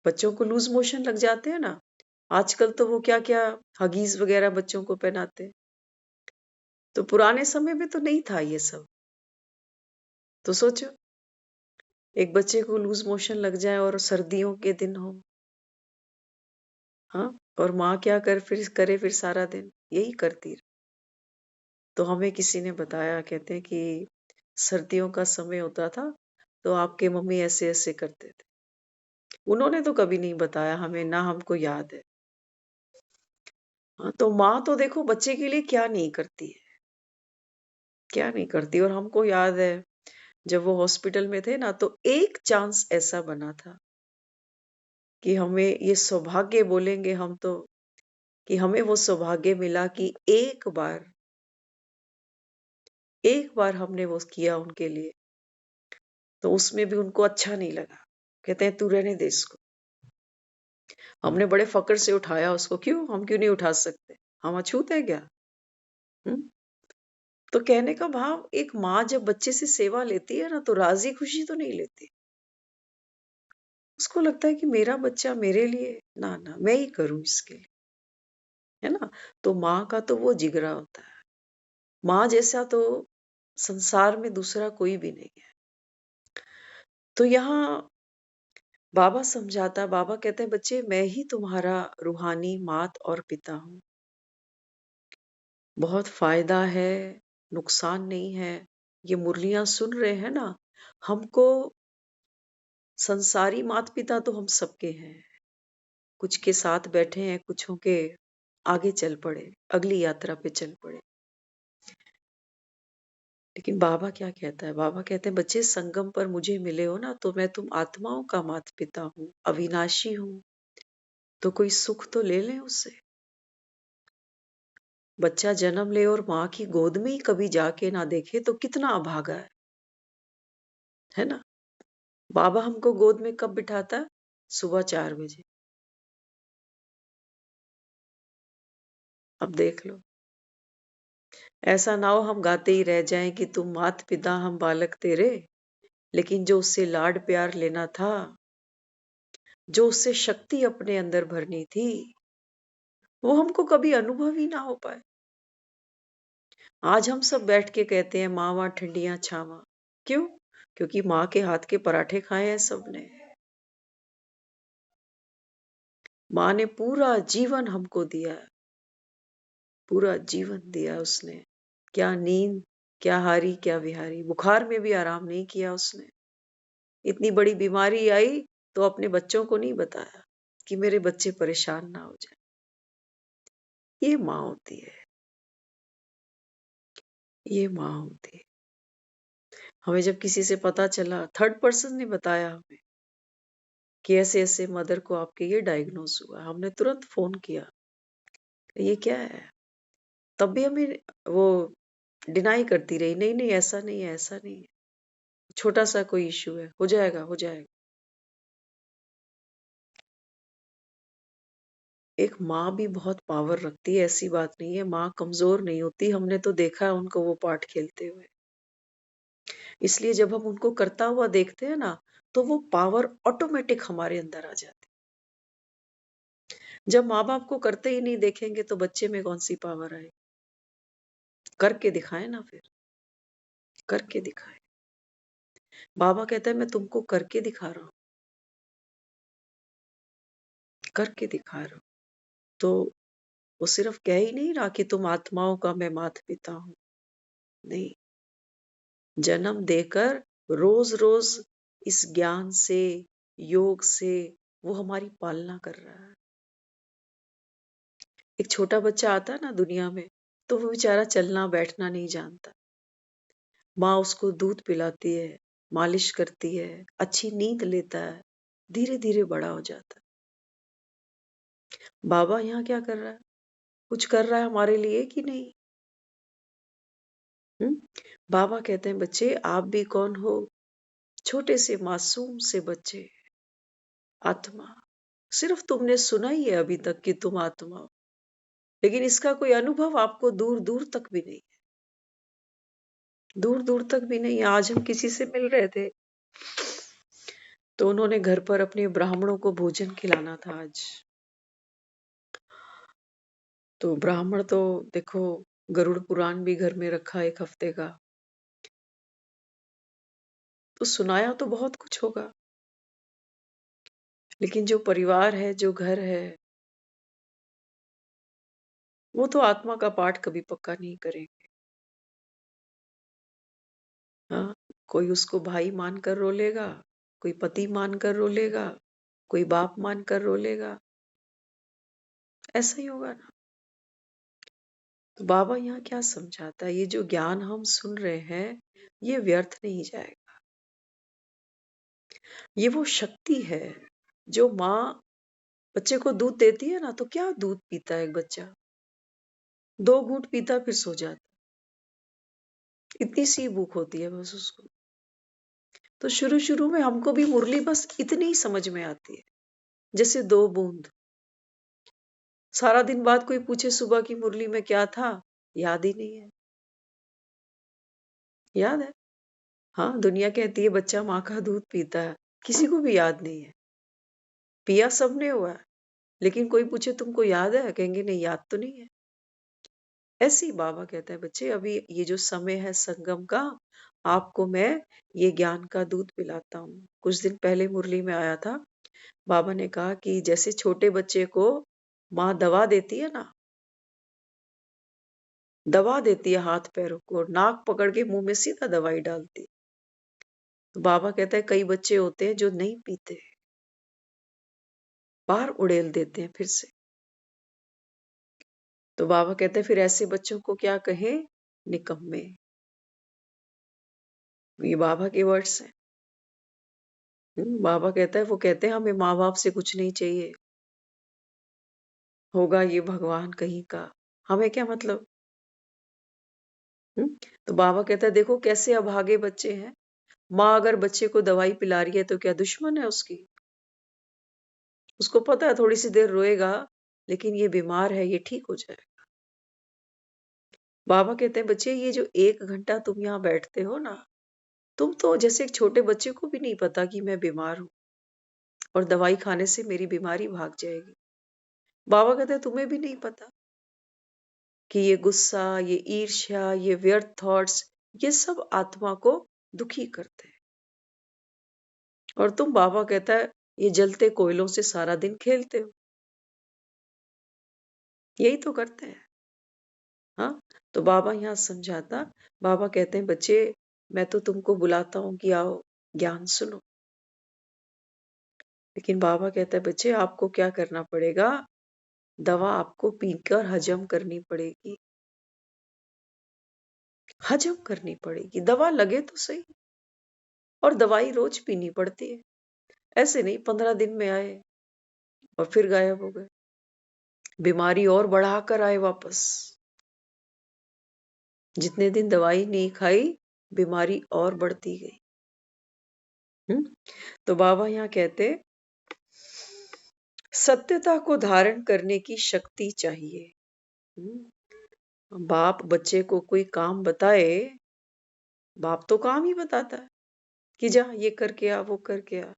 बच्चों को लूज मोशन लग जाते हैं ना, आजकल तो वो क्या क्या हगीज वगैरह बच्चों को पहनाते हैं। तो पुराने समय में तो नहीं था ये सब। तो सोचो, एक बच्चे को लूज मोशन लग जाए और सर्दियों के दिन हो, हाँ, और माँ क्या फिर सारा दिन यही करती रहे। तो हमें किसी ने बताया, कहते हैं कि सर्दियों का समय होता था तो आपके मम्मी ऐसे ऐसे करते थे। उन्होंने तो कभी नहीं बताया हमें, ना हमको याद है। हाँ, तो माँ तो देखो बच्चे के लिए क्या नहीं करती है, क्या नहीं करती। और हमको याद है जब वो हॉस्पिटल में थे ना, तो एक चांस ऐसा बना था कि हमें ये सौभाग्य बोलेंगे हम तो, कि हमें वो सौभाग्य मिला कि एक बार हमने वो किया उनके लिए, तो उसमें भी उनको अच्छा नहीं लगा। कहते हैं तू रहने दे इसको। हमने बड़े फक्र से उठाया उसको, क्यों, हम क्यों नहीं उठा सकते, हम अछूत है क्या? हम्म? तो कहने का भाव, एक माँ जब बच्चे से सेवा लेती है ना, तो राजी खुशी तो नहीं लेती। उसको लगता है कि मेरा बच्चा मेरे लिए, ना ना मैं ही करूं इसके लिए, है ना। तो माँ का तो वो जिगरा होता है, माँ जैसा तो संसार में दूसरा कोई भी नहीं है। तो यहाँ बाबा समझाता, बाबा कहते हैं बच्चे मैं ही तुम्हारा रूहानी मात और पिता हूँ। बहुत फायदा है, नुकसान नहीं है। ये मुरलियां सुन रहे हैं ना, हमको संसारी माता पिता तो हम सबके हैं, कुछ के साथ बैठे हैं, कुछों के आगे चल पड़े, अगली यात्रा पे चल पड़े। लेकिन बाबा क्या कहता है? बाबा कहते हैं बच्चे संगम पर मुझे मिले हो ना, तो मैं तुम आत्माओं का माता पिता हूँ, अविनाशी हूँ, तो कोई सुख तो ले लें उससे। बच्चा जन्म ले और माँ की गोद में ही कभी जाके ना देखे तो कितना अभागा है ना। बाबा हमको गोद में कब बिठाता है? सुबह 4 बजे। अब देख लो, ऐसा ना हो हम गाते ही रह जाएं कि तुम मात पिता हम बालक तेरे, लेकिन जो उससे लाड प्यार लेना था, जो उससे शक्ति अपने अंदर भरनी थी, वो हमको कभी अनुभव ही ना हो पाए। आज हम सब बैठ के कहते हैं माँ माँ ठंडियां छावा, क्यों? क्योंकि माँ के हाथ के पराठे खाए हैं सबने। माँ ने पूरा जीवन हमको दिया है, पूरा जीवन दिया उसने। क्या नींद, क्या हारी, क्या विहारी, बुखार में भी आराम नहीं किया उसने। इतनी बड़ी बीमारी आई तो अपने बच्चों को नहीं बताया कि मेरे बच्चे परेशान ना हो जाए। ये माँ होती है, ये माँ होती है। हमें जब किसी से पता चला, थर्ड पर्सन ने बताया हमें कि ऐसे ऐसे मदर को आपके ये डायग्नोज हुआ, हमने तुरंत फोन किया, ये क्या है? तब भी हमें वो डिनाई करती रही, नहीं नहीं ऐसा नहीं है, ऐसा नहीं है। छोटा सा कोई इश्यू है, हो जाएगा हो जाएगा। एक माँ भी बहुत पावर रखती है, ऐसी बात नहीं है, माँ कमजोर नहीं होती, हमने तो देखा है उनको वो पार्ट खेलते हुए। इसलिए जब हम उनको करता हुआ देखते हैं ना, तो वो पावर ऑटोमेटिक हमारे अंदर आ जाती। जब माँ बाप को करते ही नहीं देखेंगे तो बच्चे में कौन सी पावर आएगी? करके दिखाए ना, फिर करके दिखाए। बाबा कहता है मैं तुमको करके दिखा रहा हूं, करके दिखा रहा हूं। तो वो सिर्फ कह ही नहीं रहा कि तुम आत्माओं का मैं माता पिता हूं, नहीं, जन्म देकर रोज रोज इस ज्ञान से, योग से वो हमारी पालना कर रहा है। एक छोटा बच्चा आता है ना दुनिया में, तो वो बेचारा चलना बैठना नहीं जानता, माँ उसको दूध पिलाती है, मालिश करती है, अच्छी नींद लेता है, धीरे धीरे बड़ा हो जाता है। बाबा यहाँ क्या कर रहा है? कुछ कर रहा है हमारे लिए कि नहीं? बाबा कहते हैं बच्चे आप भी कौन हो? छोटे से मासूम से बच्चे, आत्मा। सिर्फ तुमने सुना ही है अभी तक कि तुम आत्मा हो, लेकिन इसका कोई अनुभव आपको दूर दूर तक भी नहीं है, दूर दूर तक भी नहीं है। आज हम किसी से मिल रहे थे, तो उन्होंने घर पर अपने ब्राह्मणों को भोजन खिलाना था आज। तो ब्राह्मण तो देखो, गरुड़ पुराण भी घर में रखा 1 हफ्ते का, तो सुनाया तो बहुत कुछ होगा, लेकिन जो परिवार है, जो घर है, वो तो आत्मा का पाठ कभी पक्का नहीं करेंगे। हाँ, कोई उसको भाई मानकर रोलेगा, कोई पति मानकर रोलेगा, कोई बाप मानकर रोलेगा, ऐसा ही होगा ना। तो बाबा यहाँ क्या समझाता है? ये जो ज्ञान हम सुन रहे हैं, ये व्यर्थ नहीं जाएगा। ये वो शक्ति है जो माँ बच्चे को दूध देती है ना, तो क्या दूध पीता है एक बच्चा? 2 घूंट पीता फिर सो जाता, इतनी सी भूख होती है बस उसको। तो शुरू शुरू में हमको भी मुरली बस इतनी ही समझ में आती है, जैसे 2 बूंद। सारा दिन बाद कोई पूछे सुबह की मुरली में क्या था, याद ही नहीं है। याद है? हाँ, दुनिया कहती है बच्चा माँ का दूध पीता है, किसी को भी याद नहीं है। पिया सबने हुआ है, लेकिन कोई पूछे तुमको याद है, कहेंगे नहीं याद तो नहीं है। ऐसे ही बाबा कहता है बच्चे अभी ये जो समय है संगम का, आपको मैं ये ज्ञान का दूध पिलाता हूँ। कुछ दिन पहले मुरली में आया था, बाबा ने कहा कि जैसे छोटे बच्चे को माँ दवा देती है ना, दवा देती है हाथ पैरों को, नाक पकड़ के मुंह में सीधा दवाई डालती। तो बाबा कहता है कई बच्चे होते हैं जो नहीं पीते, बाहर उड़ेल देते हैं फिर से। तो बाबा कहते हैं फिर ऐसे बच्चों को क्या कहें? निकम्मे। ये बाबा के वर्ड्स हैं। बाबा कहता है, वो कहते हैं हमें माँ बाप से कुछ नहीं चाहिए, होगा ये भगवान कहीं का, हमें क्या मतलब। तो बाबा कहता है देखो कैसे अभागे बच्चे हैं, माँ अगर बच्चे को दवाई पिला रही है तो क्या दुश्मन है उसकी? उसको पता है थोड़ी सी देर रोएगा, लेकिन ये बीमार है, ये ठीक हो जाएगा। बाबा कहते हैं बच्चे ये जो 1 घंटा तुम यहाँ बैठते हो ना, तुम तो जैसे एक छोटे बच्चे को भी नहीं पता कि मैं बीमार हूँ और दवाई खाने से मेरी बीमारी भाग जाएगी। बाबा कहते हैं तुम्हें भी नहीं पता कि ये गुस्सा, ये ईर्ष्या, ये व्यर्थ थॉट्स, ये सब आत्मा को दुखी करते हैं। और तुम, बाबा कहता है, ये जलते कोयलों से सारा दिन खेलते हो, यही तो करते हैं। हाँ, तो बाबा यहाँ समझाता, बाबा कहते हैं बच्चे मैं तो तुमको बुलाता हूँ कि आओ ज्ञान सुनो, लेकिन बाबा कहता है बच्चे आपको क्या करना पड़ेगा? दवा आपको पीकर हजम करनी पड़ेगी, हजम करनी पड़ेगी। दवा लगे तो सही, और दवाई रोज पीनी पड़ती है, ऐसे नहीं 15 दिन में आए और फिर गायब हो गए, बीमारी और बढ़ाकर आए वापस। जितने दिन दवाई नहीं खाई, बीमारी और बढ़ती गई। तो बाबा यहाँ कहते सत्यता को धारण करने की शक्ति चाहिए। बाप बच्चे को कोई काम बताए, बाप तो काम ही बताता है कि जा ये करके आ, वो करके आ।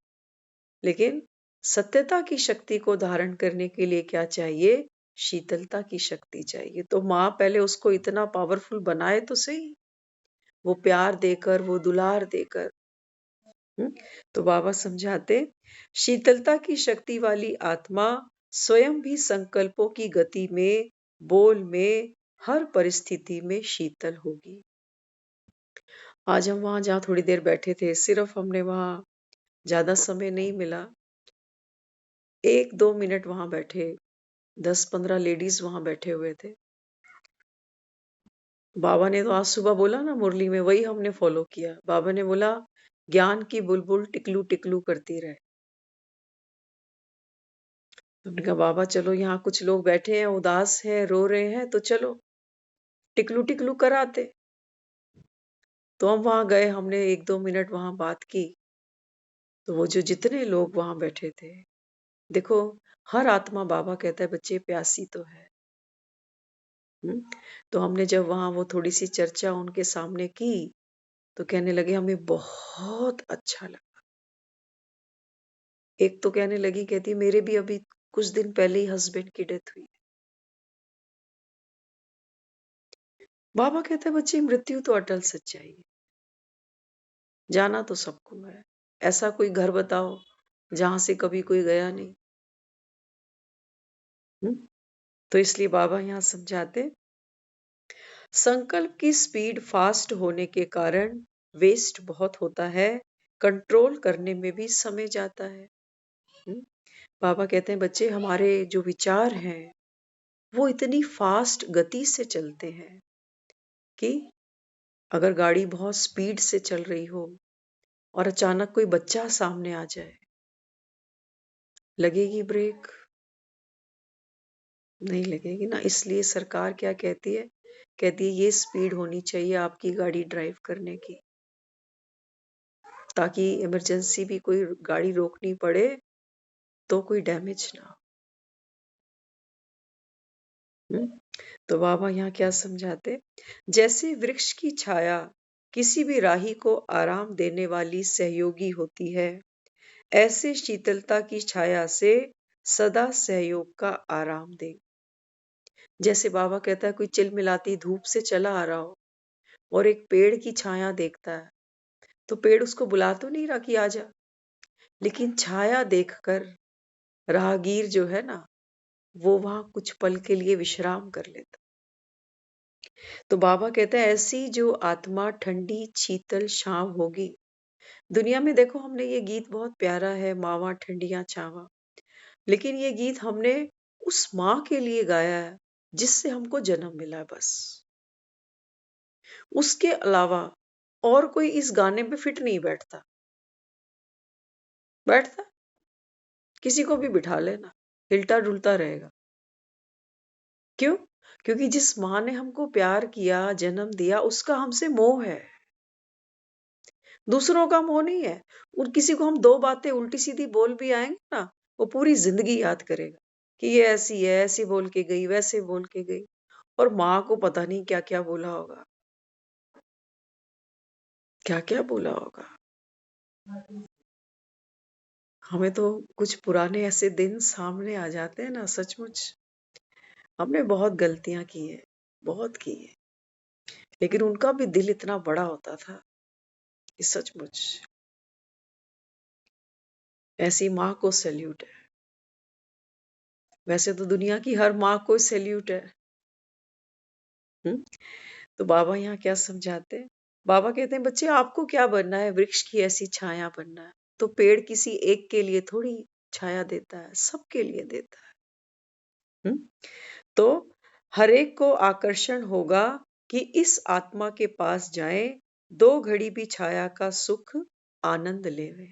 लेकिन सत्यता की शक्ति को धारण करने के लिए क्या चाहिए? शीतलता की शक्ति चाहिए। तो माँ पहले उसको इतना पावरफुल बनाए तो सही, वो प्यार देकर, वो दुलार देकर। तो बाबा समझाते शीतलता की शक्ति वाली आत्मा स्वयं भी संकल्पों की गति में, बोल में, हर परिस्थिति में शीतल होगी। आज हम वहां जहाँ थोड़ी देर बैठे थे, सिर्फ हमने वहां ज्यादा समय नहीं मिला, 1-2 मिनट वहां बैठे, 10-15 लेडीज वहां बैठे हुए थे। बाबा ने तो आज सुबह बोला ना मुरली में, वही हमने फॉलो किया। बाबा ने बोला ज्ञान की बुलबुल टिकलू टिकलू करती रहे। हमने कहा बाबा चलो, यहाँ कुछ लोग बैठे हैं, उदास हैं, रो रहे हैं, तो चलो टिकलू टिकलू कराते। तो हम वहां गए, हमने 1-2 मिनट वहां बात की। तो वो जो जितने लोग वहां बैठे थे, देखो हर आत्मा, बाबा कहता है बच्चे प्यासी तो है। तो हमने जब वहां वो थोड़ी सी चर्चा उनके सामने की, तो कहने लगे हमें बहुत अच्छा लगा। एक तो कहने लगी, कहती मेरे भी अभी कुछ दिन पहले ही हस्बैंड की डेथ हुई। बाबा कहते हैं बच्चे मृत्यु तो अटल सच्चाई है, जाना तो सबको है। ऐसा कोई घर बताओ जहां से कभी कोई गया नहीं। तो इसलिए बाबा यहाँ समझाते संकल्प की स्पीड फास्ट होने के कारण वेस्ट बहुत होता है, कंट्रोल करने में भी समय जाता है। बाबा कहते हैं बच्चे हमारे जो विचार हैं वो इतनी फास्ट गति से चलते हैं कि अगर गाड़ी बहुत स्पीड से चल रही हो और अचानक कोई बच्चा सामने आ जाए, लगेगी ब्रेक? नहीं लगेगी ना। इसलिए सरकार क्या कहती है? कहती है ये स्पीड होनी चाहिए आपकी गाड़ी ड्राइव करने की, ताकि इमरजेंसी भी कोई गाड़ी रोकनी पड़े तो कोई डैमेज ना हो। तो बाबा यहाँ क्या समझाते, जैसे वृक्ष की छाया किसी भी राही को आराम देने वाली सहयोगी होती है, ऐसे शीतलता की छाया से सदा सहयोग का आराम दे। जैसे बाबा कहता है कोई चिलमिलाती धूप से चला आ रहा हो और एक पेड़ की छाया देखता है, तो पेड़ उसको बुला तो नहीं रहा कि आजा, लेकिन छाया देखकर राहगीर जो है ना, वो वहां कुछ पल के लिए विश्राम कर लेता। तो बाबा कहते हैं ऐसी जो आत्मा ठंडी शीतल छांव होगी। दुनिया में देखो हमने ये गीत बहुत प्यारा है, मावा ठंडियां छावा, लेकिन ये गीत हमने उस माँ के लिए गाया है जिससे हमको जन्म मिला है बस। उसके अलावा और कोई इस गाने पे फिट नहीं बैठता। बैठता किसी को भी बिठा लेना, हिलता डुलता रहेगा। क्यों? क्योंकि जिस माँ ने हमको प्यार किया, जन्म दिया, उसका हमसे मोह है, दूसरों का मोह नहीं है। और किसी को हम 2 बातें उल्टी सीधी बोल भी आएंगे ना, वो पूरी जिंदगी याद करेगा कि ये ऐसी है, ऐसी बोल के गई, वैसे बोल के गई। और माँ को पता नहीं क्या क्या बोला होगा, क्या क्या बोला होगा। हमें तो कुछ पुराने ऐसे दिन सामने आ जाते हैं ना, सचमुच हमने बहुत गलतियां की है, बहुत की है, लेकिन उनका भी दिल इतना बड़ा होता था कि सचमुच ऐसी माँ को सैल्यूट है। वैसे तो दुनिया की हर माँ को सैल्यूट है। तो बाबा यहाँ क्या समझाते हैं? बाबा कहते हैं बच्चे आपको क्या बनना है? वृक्ष की ऐसी छाया बनना है। तो पेड़ किसी एक के लिए थोड़ी छाया देता है, सबके लिए देता है। तो हर एक को आकर्षण होगा कि इस आत्मा के पास जाए, 2 घड़ी भी छाया का सुख आनंद लेवे।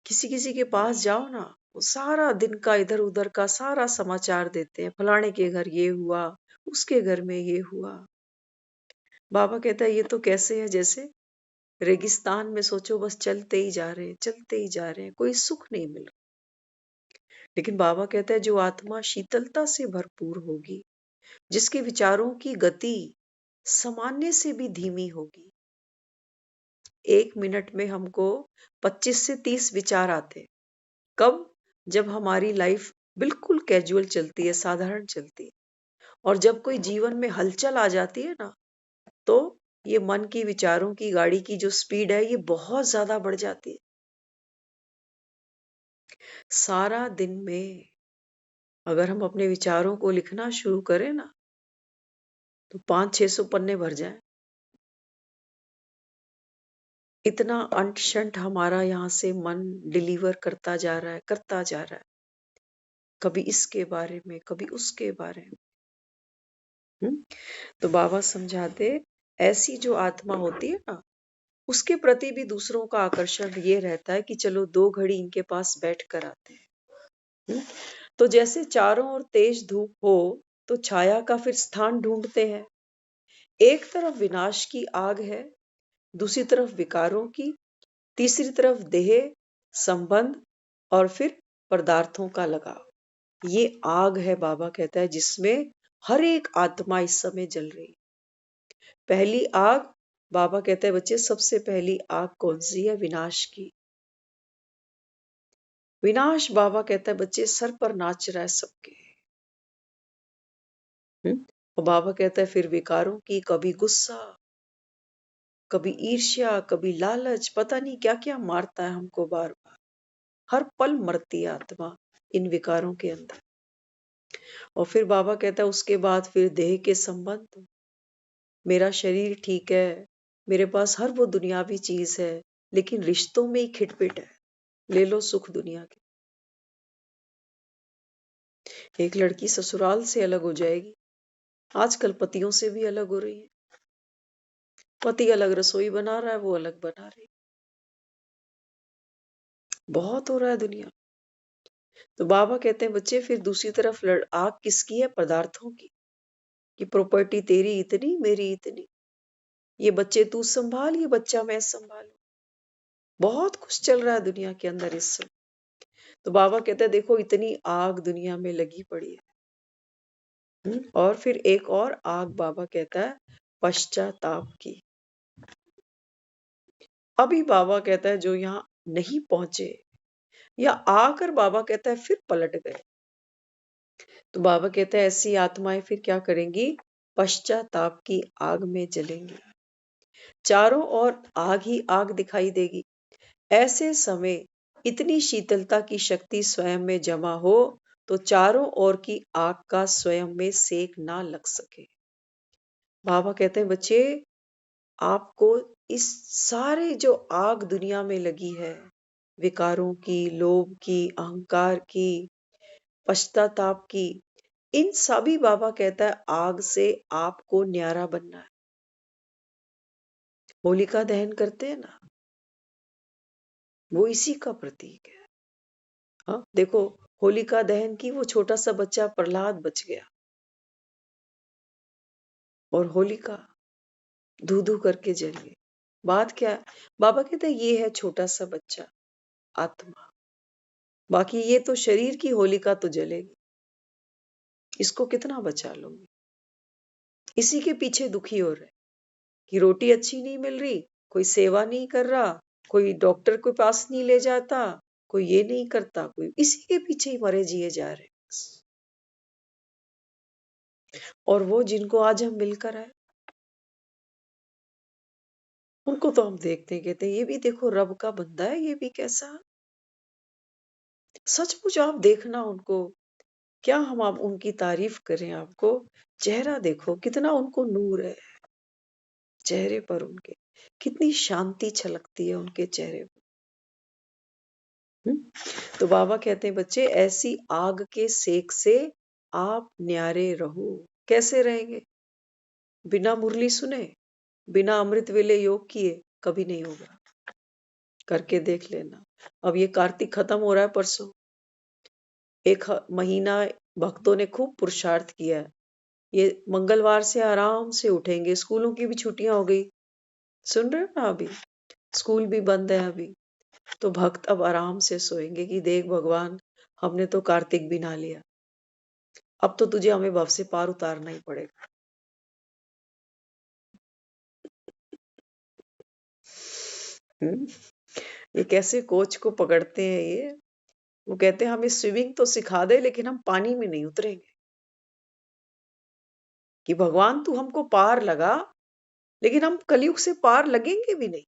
किसी किसी के पास जाओ ना, वो सारा दिन का इधर उधर का सारा समाचार देते हैं, फलाने के घर ये हुआ, उसके घर में ये हुआ। बाबा कहता है ये तो कैसे है, जैसे रेगिस्तान में सोचो बस चलते ही जा रहे हैं, चलते ही जा रहे हैं, कोई सुख नहीं मिल रहा। लेकिन बाबा कहता है जो आत्मा शीतलता से भरपूर होगी, जिसके विचारों की गति सामान्य से भी धीमी होगी, 1 मिनट में हमको 25 से 30 विचार आते हैं। कब? जब हमारी लाइफ बिल्कुल कैजुअल चलती है, साधारण चलती है। और जब कोई जीवन में हलचल आ जाती है ना, तो ये मन की विचारों की गाड़ी की जो स्पीड है ये बहुत ज्यादा बढ़ जाती है। सारा दिन में अगर हम अपने विचारों को लिखना शुरू करें ना, तो 500-600 पन्ने भर जाएं। इतना अंट शंट हमारा यहाँ से मन डिलीवर करता जा रहा है, करता जा रहा है, कभी इसके बारे में, कभी उसके बारे में। तो बाबा समझाते, ऐसी जो आत्मा होती है ना, उसके प्रति भी दूसरों का आकर्षण ये रहता है कि चलो 2 घड़ी इनके पास बैठ कर आते हैं। तो जैसे चारों ओर तेज धूप हो तो छाया का फिर स्थान ढूंढते हैं। एक तरफ विनाश की आग है, दूसरी तरफ विकारों की, तीसरी तरफ देह, संबंध और फिर पदार्थों का लगाव। ये आग है, बाबा कहता है, जिसमें हर एक आत्मा इस समय जल रही है। पहली आग, बाबा कहते हैं बच्चे, सबसे पहली आग कौन सी है? विनाश की। विनाश, बाबा कहता है बच्चे, सर पर नाच रहा है सबके। और बाबा कहता है फिर विकारों की, कभी गुस्सा, कभी ईर्ष्या, कभी लालच, पता नहीं क्या क्या मारता है हमको बार बार। हर पल मरती है आत्मा इन विकारों के अंदर। और फिर बाबा कहता है उसके बाद फिर देह के संबंध। मेरा शरीर ठीक है, मेरे पास हर वो दुनियावी चीज है, लेकिन रिश्तों में ही खिटपिट है। ले लो सुख दुनिया के। एक लड़की ससुराल से अलग हो जाएगी, आजकल पतियों से भी अलग हो रही है। पति अलग रसोई बना रहा है, वो अलग बना रही। बहुत हो रहा है दुनिया। तो बाबा कहते हैं बच्चे, फिर दूसरी तरफ आग किसकी है? पदार्थों की। कि प्रॉपर्टी तेरी इतनी, मेरी इतनी, ये बच्चे तू संभाल, ये बच्चा मैं संभालू। बहुत कुछ चल रहा है दुनिया के अंदर इस समय। तो बाबा कहते हैं देखो इतनी आग दुनिया में लगी पड़ी है। और फिर एक और आग बाबा कहता है पश्चाताप की। अभी बाबा कहता है जो यहाँ नहीं पहुंचे या आकर बाबा कहता है फिर पलट गए, तो बाबा कहता है ऐसी आत्माएं फिर क्या करेंगी? पश्चाताप की आग में जलेंगी। चारों ओर आग ही आग दिखाई देगी। ऐसे समय इतनी शीतलता की शक्ति स्वयं में जमा हो तो चारों ओर की आग का स्वयं में सेक ना लग सके। बाबा कहते हैं बच्चे, आपको इस सारे जो आग दुनिया में लगी है, विकारों की, लोभ की, अहंकार की, पश्चाताप की, इन सभी, बाबा कहता है, आग से आपको न्यारा बनना है। होलिका दहन करते हैं ना, वो इसी का प्रतीक है। हाँ देखो, होलिका दहन की, वो छोटा सा बच्चा प्रहलाद बच गया, और होलिका धू धू करके जल गई। बात क्या है? बाबा कहते हैं ये है छोटा सा बच्चा, आत्मा। बाकी ये तो शरीर की होलिका तो जलेगी, इसको कितना बचा लोगे? इसी के पीछे दुखी हो रहे कि रोटी अच्छी नहीं मिल रही, कोई सेवा नहीं कर रहा, कोई डॉक्टर के पास नहीं ले जाता, कोई ये नहीं करता, कोई इसी के पीछे ही मरे जिए जा रहे। और वो जिनको आज हम मिलकर आए, उनको तो हम देखते हैं, कहते हैं ये भी देखो रब का बंदा है, ये भी कैसा। सचमुच आप देखना उनको, क्या हम आप उनकी तारीफ करें? आपको चेहरा देखो, कितना उनको नूर है चेहरे पर, उनके कितनी शांति छलकती है उनके चेहरे पर। तो बाबा कहते हैं बच्चे, ऐसी आग के सेक से आप न्यारे रहो। कैसे रहेंगे? बिना मुरली सुने, बिना अमृत वेले योग किए कभी नहीं होगा। करके देख लेना। अब ये कार्तिक खत्म हो रहा है परसों, एक महीना भक्तों ने खूब पुरुषार्थ किया है। ये मंगलवार से आराम से उठेंगे, स्कूलों की भी छुट्टियां हो गई, सुन रहे हो ना? अभी स्कूल भी बंद है अभी, तो भक्त अब आराम से सोएंगे कि देख भगवान, हमने तो कार्तिक भी नहा लिया, अब तो तुझे हमें भव से पार उतारना ही पड़ेगा। हम्म, ये कैसे कोच को पकड़ते हैं ये। वो कहते हैं हमें स्विमिंग तो सिखा दे, लेकिन हम पानी में नहीं उतरेंगे। कि भगवान तू हमको पार लगा, लेकिन हम कलयुग से पार लगेंगे भी नहीं।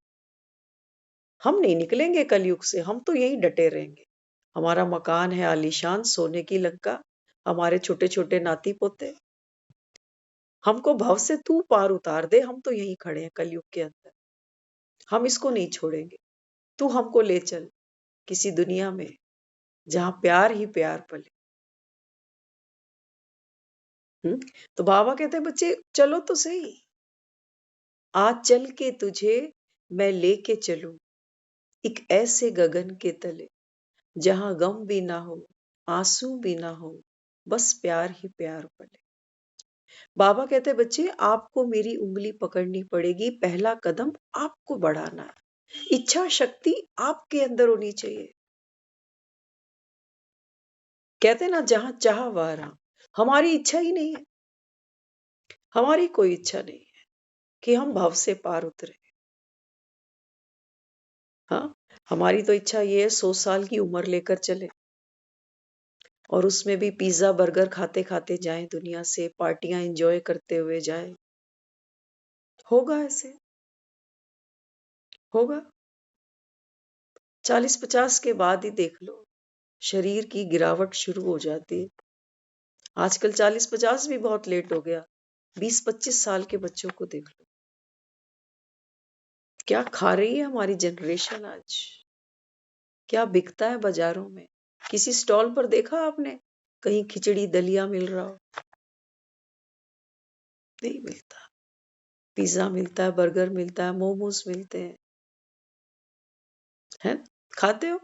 हम नहीं निकलेंगे कलयुग से, हम तो यहीं डटे रहेंगे। हमारा मकान है आलीशान, सोने की लंका, हमारे छोटे छोटे नाती पोते। हमको भव से तू पार उतार दे, हम तो यहीं खड़े हैं कलयुग के अंदर। हम इसको नहीं छोड़ेंगे। तू हमको ले चल किसी दुनिया में जहां प्यार ही प्यार पले। तो बाबा कहते हैं बच्चे चलो तो सही, आज चल के तुझे मैं लेके चलूं एक ऐसे गगन के तले, जहां गम भी ना हो, आंसू भी ना हो, बस प्यार ही प्यार पले। बाबा कहते हैं बच्चे आपको मेरी उंगली पकड़नी पड़ेगी, पहला कदम आपको बढ़ाना है, इच्छा शक्ति आपके अंदर होनी चाहिए। कहते हैं ना जहां चाह वहां राह। हमारी इच्छा ही नहीं है, हमारी कोई इच्छा नहीं है कि हम भव से पार उतरे। हाँ, हमारी तो इच्छा ये है 100 साल की उम्र लेकर चले, और उसमें भी पिज्जा बर्गर खाते खाते जाएं, दुनिया से पार्टियां एंजॉय करते हुए जाएं। होगा ऐसे, होगा। 40-50 के बाद ही देख लो, शरीर की गिरावट शुरू हो जाती है। आजकल 40-50 भी बहुत लेट हो गया। 20-25 साल के बच्चों को देख लो, क्या खा रही है हमारी जनरेशन आज, क्या बिकता है बाजारों में। किसी स्टॉल पर देखा आपने कहीं खिचड़ी दलिया मिल रहा हो? नहीं मिलता। पिज्जा मिलता है, बर्गर मिलता है, मोमोज मिलते हैं। खाते हो?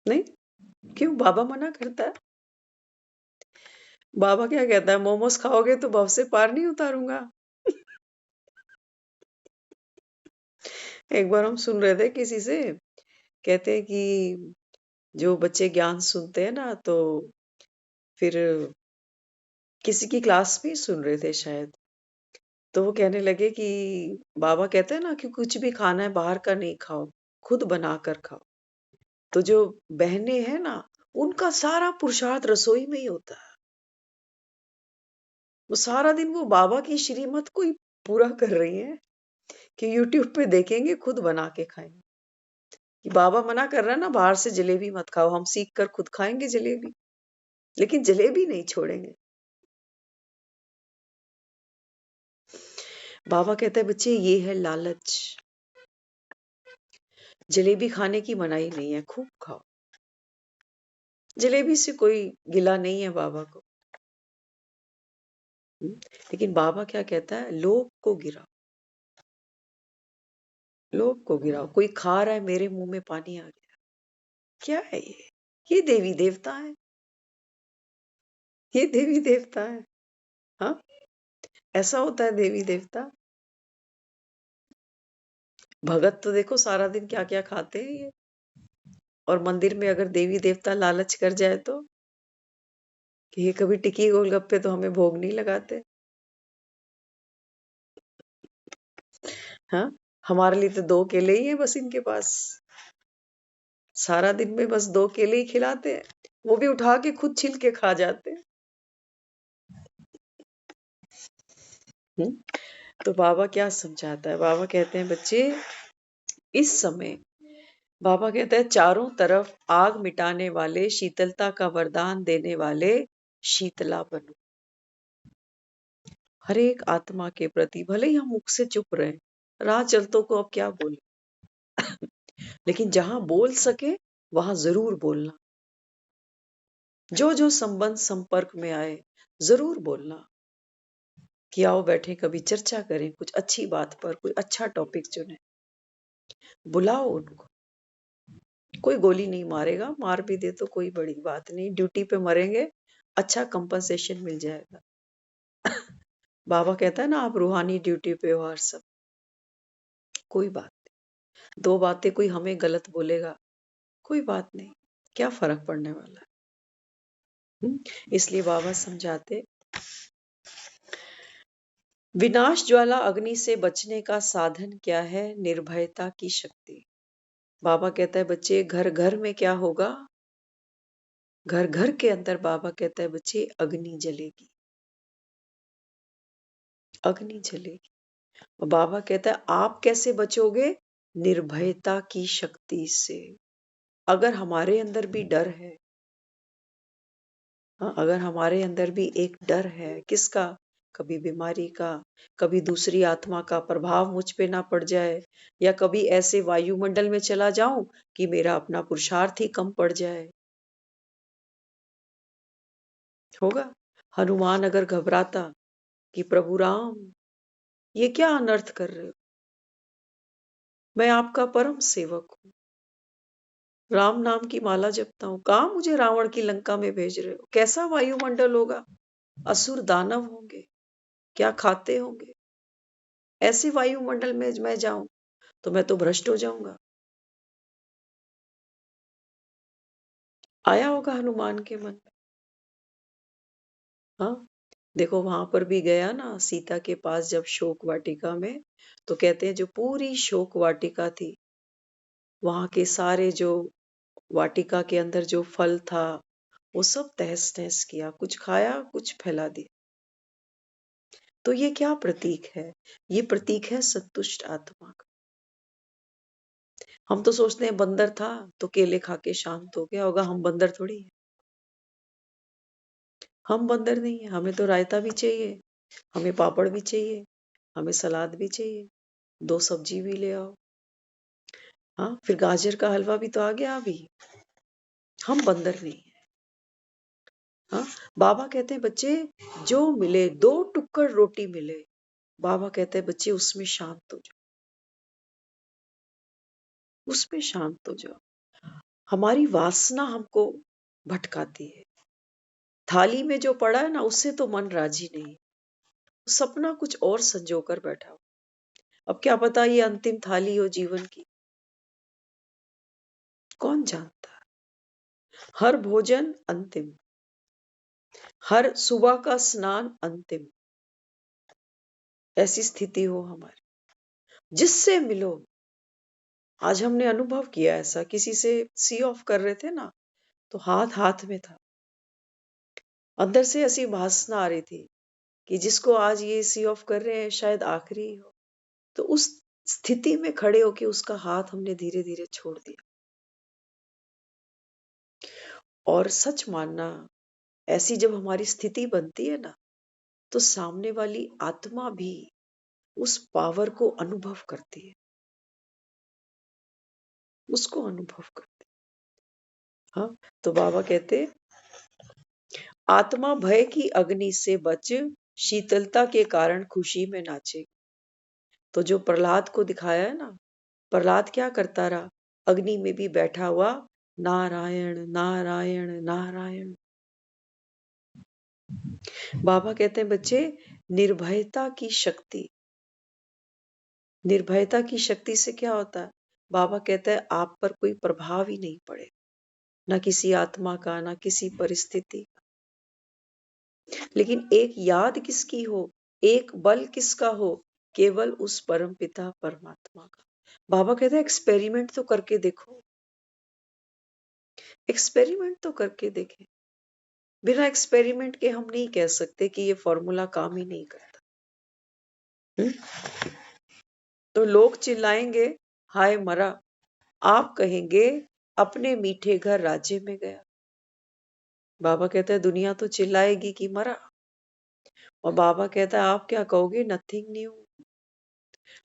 नहीं? क्यों? बाबा मना करता है। बाबा क्या कहता है, मोमोज खाओगे तो भव से पार नहीं उतारूंगा। एक बार हम सुन रहे थे किसी से, कहते हैं कि जो बच्चे ज्ञान सुनते हैं ना, तो फिर किसी की क्लास में ही सुन रहे थे शायद, तो वो कहने लगे कि बाबा कहते हैं ना कि कुछ भी खाना है बाहर का नहीं खाओ, खुद बना कर खाओ। तो जो बहनें हैं ना, उनका सारा पुरुषार्थ रसोई में ही होता है। वो सारा दिन वो बाबा की श्रीमत को ही पूरा कर रही हैं कि यूट्यूब पे देखेंगे, खुद बना के खाएंगे। कि बाबा मना कर रहा है ना, बाहर से जलेबी मत खाओ, हम सीख कर खुद खाएंगे जलेबी, लेकिन जलेबी नहीं छोड़ेंगे। बाबा कहते हैं बच्चे ये है लालच। जलेबी खाने की मनाही नहीं है, खूब खाओ। जलेबी से कोई गिला नहीं है बाबा को। लेकिन बाबा क्या कहता है, लोग को गिराओ, लोग को गिराओ। कोई खा रहा है, मेरे मुंह में पानी आ गया, क्या है ये देवी देवता है, ये देवी देवता है। हाँ, ऐसा होता है देवी देवता। भगत तो देखो सारा दिन क्या क्या खाते हैं ये, और मंदिर में अगर देवी देवता लालच कर जाए तो, कि ये कभी टिक्की गोलगप्पे तो हमें भोग नहीं लगाते। हाँ, हमारे लिए तो 2 केले ही हैं बस इनके पास, सारा दिन में बस 2 केले ही खिलाते हैं, वो भी उठा के खुद छिल के खा जाते हैं। तो बाबा क्या समझाता है, बाबा कहते हैं बच्चे इस समय, बाबा कहता है चारों तरफ आग मिटाने वाले, शीतलता का वरदान देने वाले शीतला बनो। हर एक आत्मा के प्रति, भले ही हम मुख से चुप रहे, राह चलतों को अब क्या बोले, लेकिन जहां बोल सके वहां जरूर बोलना। जो जो संबंध संपर्क में आए जरूर बोलना कि आओ बैठे कभी चर्चा करें, कुछ अच्छी बात पर कोई अच्छा टॉपिक चुने, बुलाओ उनको। कोई गोली नहीं मारेगा, मार भी दे तो कोई बड़ी बात नहीं, ड्यूटी पे मरेंगे, अच्छा कंपनसेशन मिल जाएगा। बाबा कहता है ना आप रूहानी ड्यूटी पे हो हर सब, कोई बात नहीं। 2 बातें कोई हमें गलत बोलेगा, कोई बात नहीं, क्या फर्क पड़ने वाला है। इसलिए बाबा समझाते, विनाश ज्वाला अग्नि से बचने का साधन क्या है? निर्भयता की शक्ति। बाबा कहता है बच्चे, घर घर में क्या होगा? घर घर के अंदर बाबा कहता है बच्चे, अग्नि जलेगी, अग्नि जलेगी। और बाबा कहता है आप कैसे बचोगे? निर्भयता की शक्ति से। अगर हमारे अंदर भी डर है, हाँ, अगर हमारे अंदर भी एक डर है, किसका? कभी बीमारी का, कभी दूसरी आत्मा का प्रभाव मुझ पे ना पड़ जाए, या कभी ऐसे वायुमंडल में चला जाऊं कि मेरा अपना पुरुषार्थ ही कम पड़ जाए। होगा? हनुमान अगर घबराता कि प्रभु राम, ये क्या अनर्थ कर रहे हो, मैं आपका परम सेवक हूं, राम नाम की माला जपता हूं, कहां मुझे रावण की लंका में भेज रहे हो? कैसा वायुमंडल होगा? असुर दानव होंगे, क्या खाते होंगे? ऐसे वायुमंडल में मैं जाऊं तो मैं तो भ्रष्ट हो जाऊंगा। आया होगा हनुमान के मन में। हाँ, देखो वहां पर भी गया ना सीता के पास जब शोक वाटिका में, तो कहते हैं जो पूरी शोक वाटिका थी, वहां के सारे जो वाटिका के अंदर जो फल था, वो सब तहस नहस किया, कुछ खाया कुछ फैला दिया। तो ये क्या प्रतीक है? ये प्रतीक है संतुष्ट आत्मा का। हम तो सोचते हैं बंदर था तो केले खा के शांत हो गया होगा, हम बंदर थोड़ी है। हम बंदर नहीं है, हमें तो रायता भी चाहिए, हमें पापड़ भी चाहिए, हमें सलाद भी चाहिए, 2 सब्जी भी ले आओ। हाँ, फिर गाजर का हलवा भी तो आ गया अभी। हम बंदर नहीं है। हाँ, बाबा कहते हैं बच्चे, जो मिले 2 टुक्कड़ रोटी मिले, बाबा कहते हैं बच्चे उसमें शांत हो जाओ, उसमें शांत हो जाओ। हमारी वासना हमको भटकाती है। थाली में जो पड़ा है ना, उससे तो मन राजी नहीं, सपना कुछ और संजो कर बैठा हो। अब क्या पता ये अंतिम थाली हो जीवन की, कौन जानता। हर भोजन अंतिम, हर सुबह का स्नान अंतिम, ऐसी स्थिति हो हमारी। जिससे मिलो, आज हमने अनुभव किया ऐसा, किसी से सी ऑफ कर रहे थे ना, तो हाथ हाथ में था, अंदर से ऐसी वासना आ रही थी कि जिसको आज ये सी ऑफ कर रहे हैं शायद आखिरी हो। तो उस स्थिति में खड़े होके उसका हाथ हमने धीरे धीरे छोड़ दिया। और सच मानना, ऐसी जब हमारी स्थिति बनती है ना, तो सामने वाली आत्मा भी उस पावर को अनुभव करती है, उसको अनुभव करती है। हाँ, तो बाबा कहते, आत्मा भय की अग्नि से बच, शीतलता के कारण खुशी में नाचे। तो जो प्रहलाद को दिखाया है ना, प्रहलाद क्या करता रहा? अग्नि में भी बैठा हुआ नारायण नारायण नारायण। बाबा कहते हैं बच्चे, निर्भयता की शक्ति, निर्भयता की शक्ति से क्या होता है? बाबा कहता है आप पर कोई प्रभाव ही नहीं पड़े, ना किसी आत्मा का, ना किसी परिस्थिति का। लेकिन एक याद किसकी हो, एक बल किसका हो? केवल उस परमपिता परमात्मा का। बाबा कहते हैं एक्सपेरिमेंट तो करके देखो, एक्सपेरिमेंट तो करके देखें। बिना एक्सपेरिमेंट के हम नहीं कह सकते कि ये फॉर्मूला काम ही नहीं करता। तो लोग चिल्लाएंगे हाय मरा, आप कहेंगे अपने मीठे घर राज्य में गया। बाबा कहता है दुनिया तो चिल्लाएगी कि मरा, और बाबा कहता है आप क्या कहोगे? Nothing new.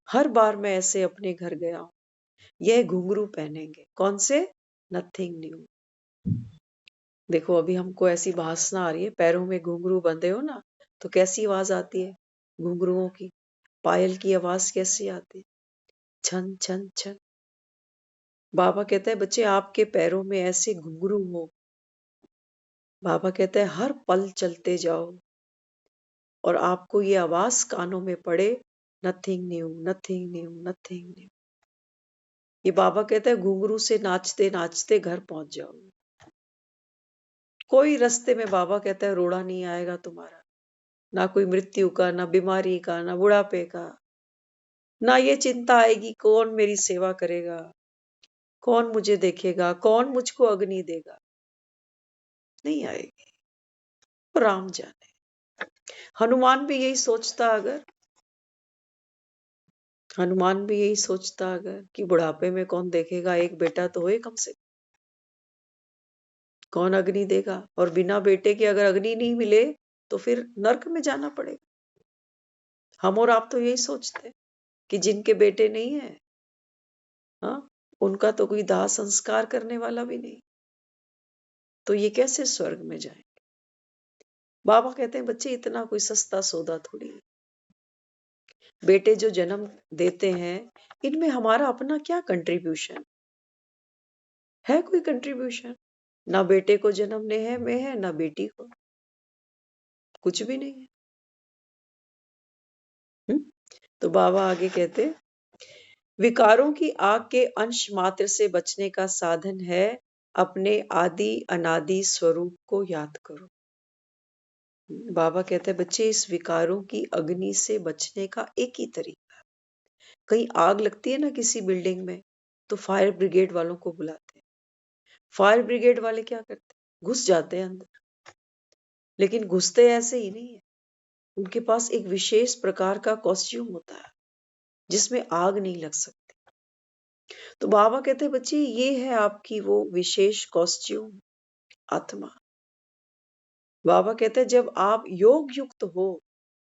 हर बार मैं ऐसे अपने घर गया हूं, यह घुंघरू पहनेंगे, कौन से? Nothing new. देखो अभी हमको ऐसी वासना आ रही है, पैरों में घुंघरू बंधे हो ना, तो कैसी आवाज आती है घुंघरुओं की? पायल की आवाज कैसी आती है? छन छन छन। बाबा कहता है बच्चे आपके पैरों में ऐसे घुंघरू हो, बाबा कहता है हर पल चलते जाओ और आपको ये आवाज कानों में पड़े, nothing new, nothing new, nothing new. ये बाबा कहता है घुंघरू से नाचते नाचते घर पहुंच जाओ। कोई रास्ते में बाबा कहता है रोड़ा नहीं आएगा तुम्हारा, ना कोई मृत्यु का, ना बीमारी का, ना बुढ़ापे का, ना ये चिंता आएगी कौन मेरी सेवा करेगा, कौन मुझे देखेगा, कौन मुझको अग्नि देगा। नहीं आएगी, तो राम जाने। हनुमान भी यही सोचता अगर, हनुमान भी यही सोचता अगर कि बुढ़ापे में कौन देखेगा, एक बेटा तो होए कम से कम, कौन अग्नि देगा। और बिना बेटे के अगर अग्नि नहीं मिले तो फिर नर्क में जाना पड़ेगा। हम और आप तो यही सोचते हैं कि जिनके बेटे नहीं है, हाँ, उनका तो कोई दाह संस्कार करने वाला भी नहीं, तो ये कैसे स्वर्ग में जाएंगे। बाबा कहते हैं बच्चे इतना कोई सस्ता सौदा थोड़ी है। बेटे जो जन्म देते हैं इनमें हमारा अपना क्या कंट्रीब्यूशन है? कोई कंट्रीब्यूशन ना बेटे को जन्मने है में है, ना बेटी को, कुछ भी नहीं है। तो बाबा आगे कहते, विकारों की आग के अंश मात्र से बचने का साधन है अपने आदि अनादि स्वरूप को याद करो। बाबा कहते हैं बच्चे इस विकारों की अग्नि से बचने का एक ही तरीका है। कहीं आग लगती है ना किसी बिल्डिंग में, तो फायर ब्रिगेड वालों को बुलाते हैं। फायर ब्रिगेड वाले क्या करते हैं? घुस जाते हैं अंदर, लेकिन घुसते ऐसे ही नहीं है। उनके पास एक विशेष प्रकार का कॉस्ट्यूम होता है जिसमें आग नहीं लग सकती। तो बाबा कहते हैं बच्चे ये है आपकी वो विशेष कॉस्ट्यूम, आत्मा। बाबा कहते हैं जब आप योग युक्त हो,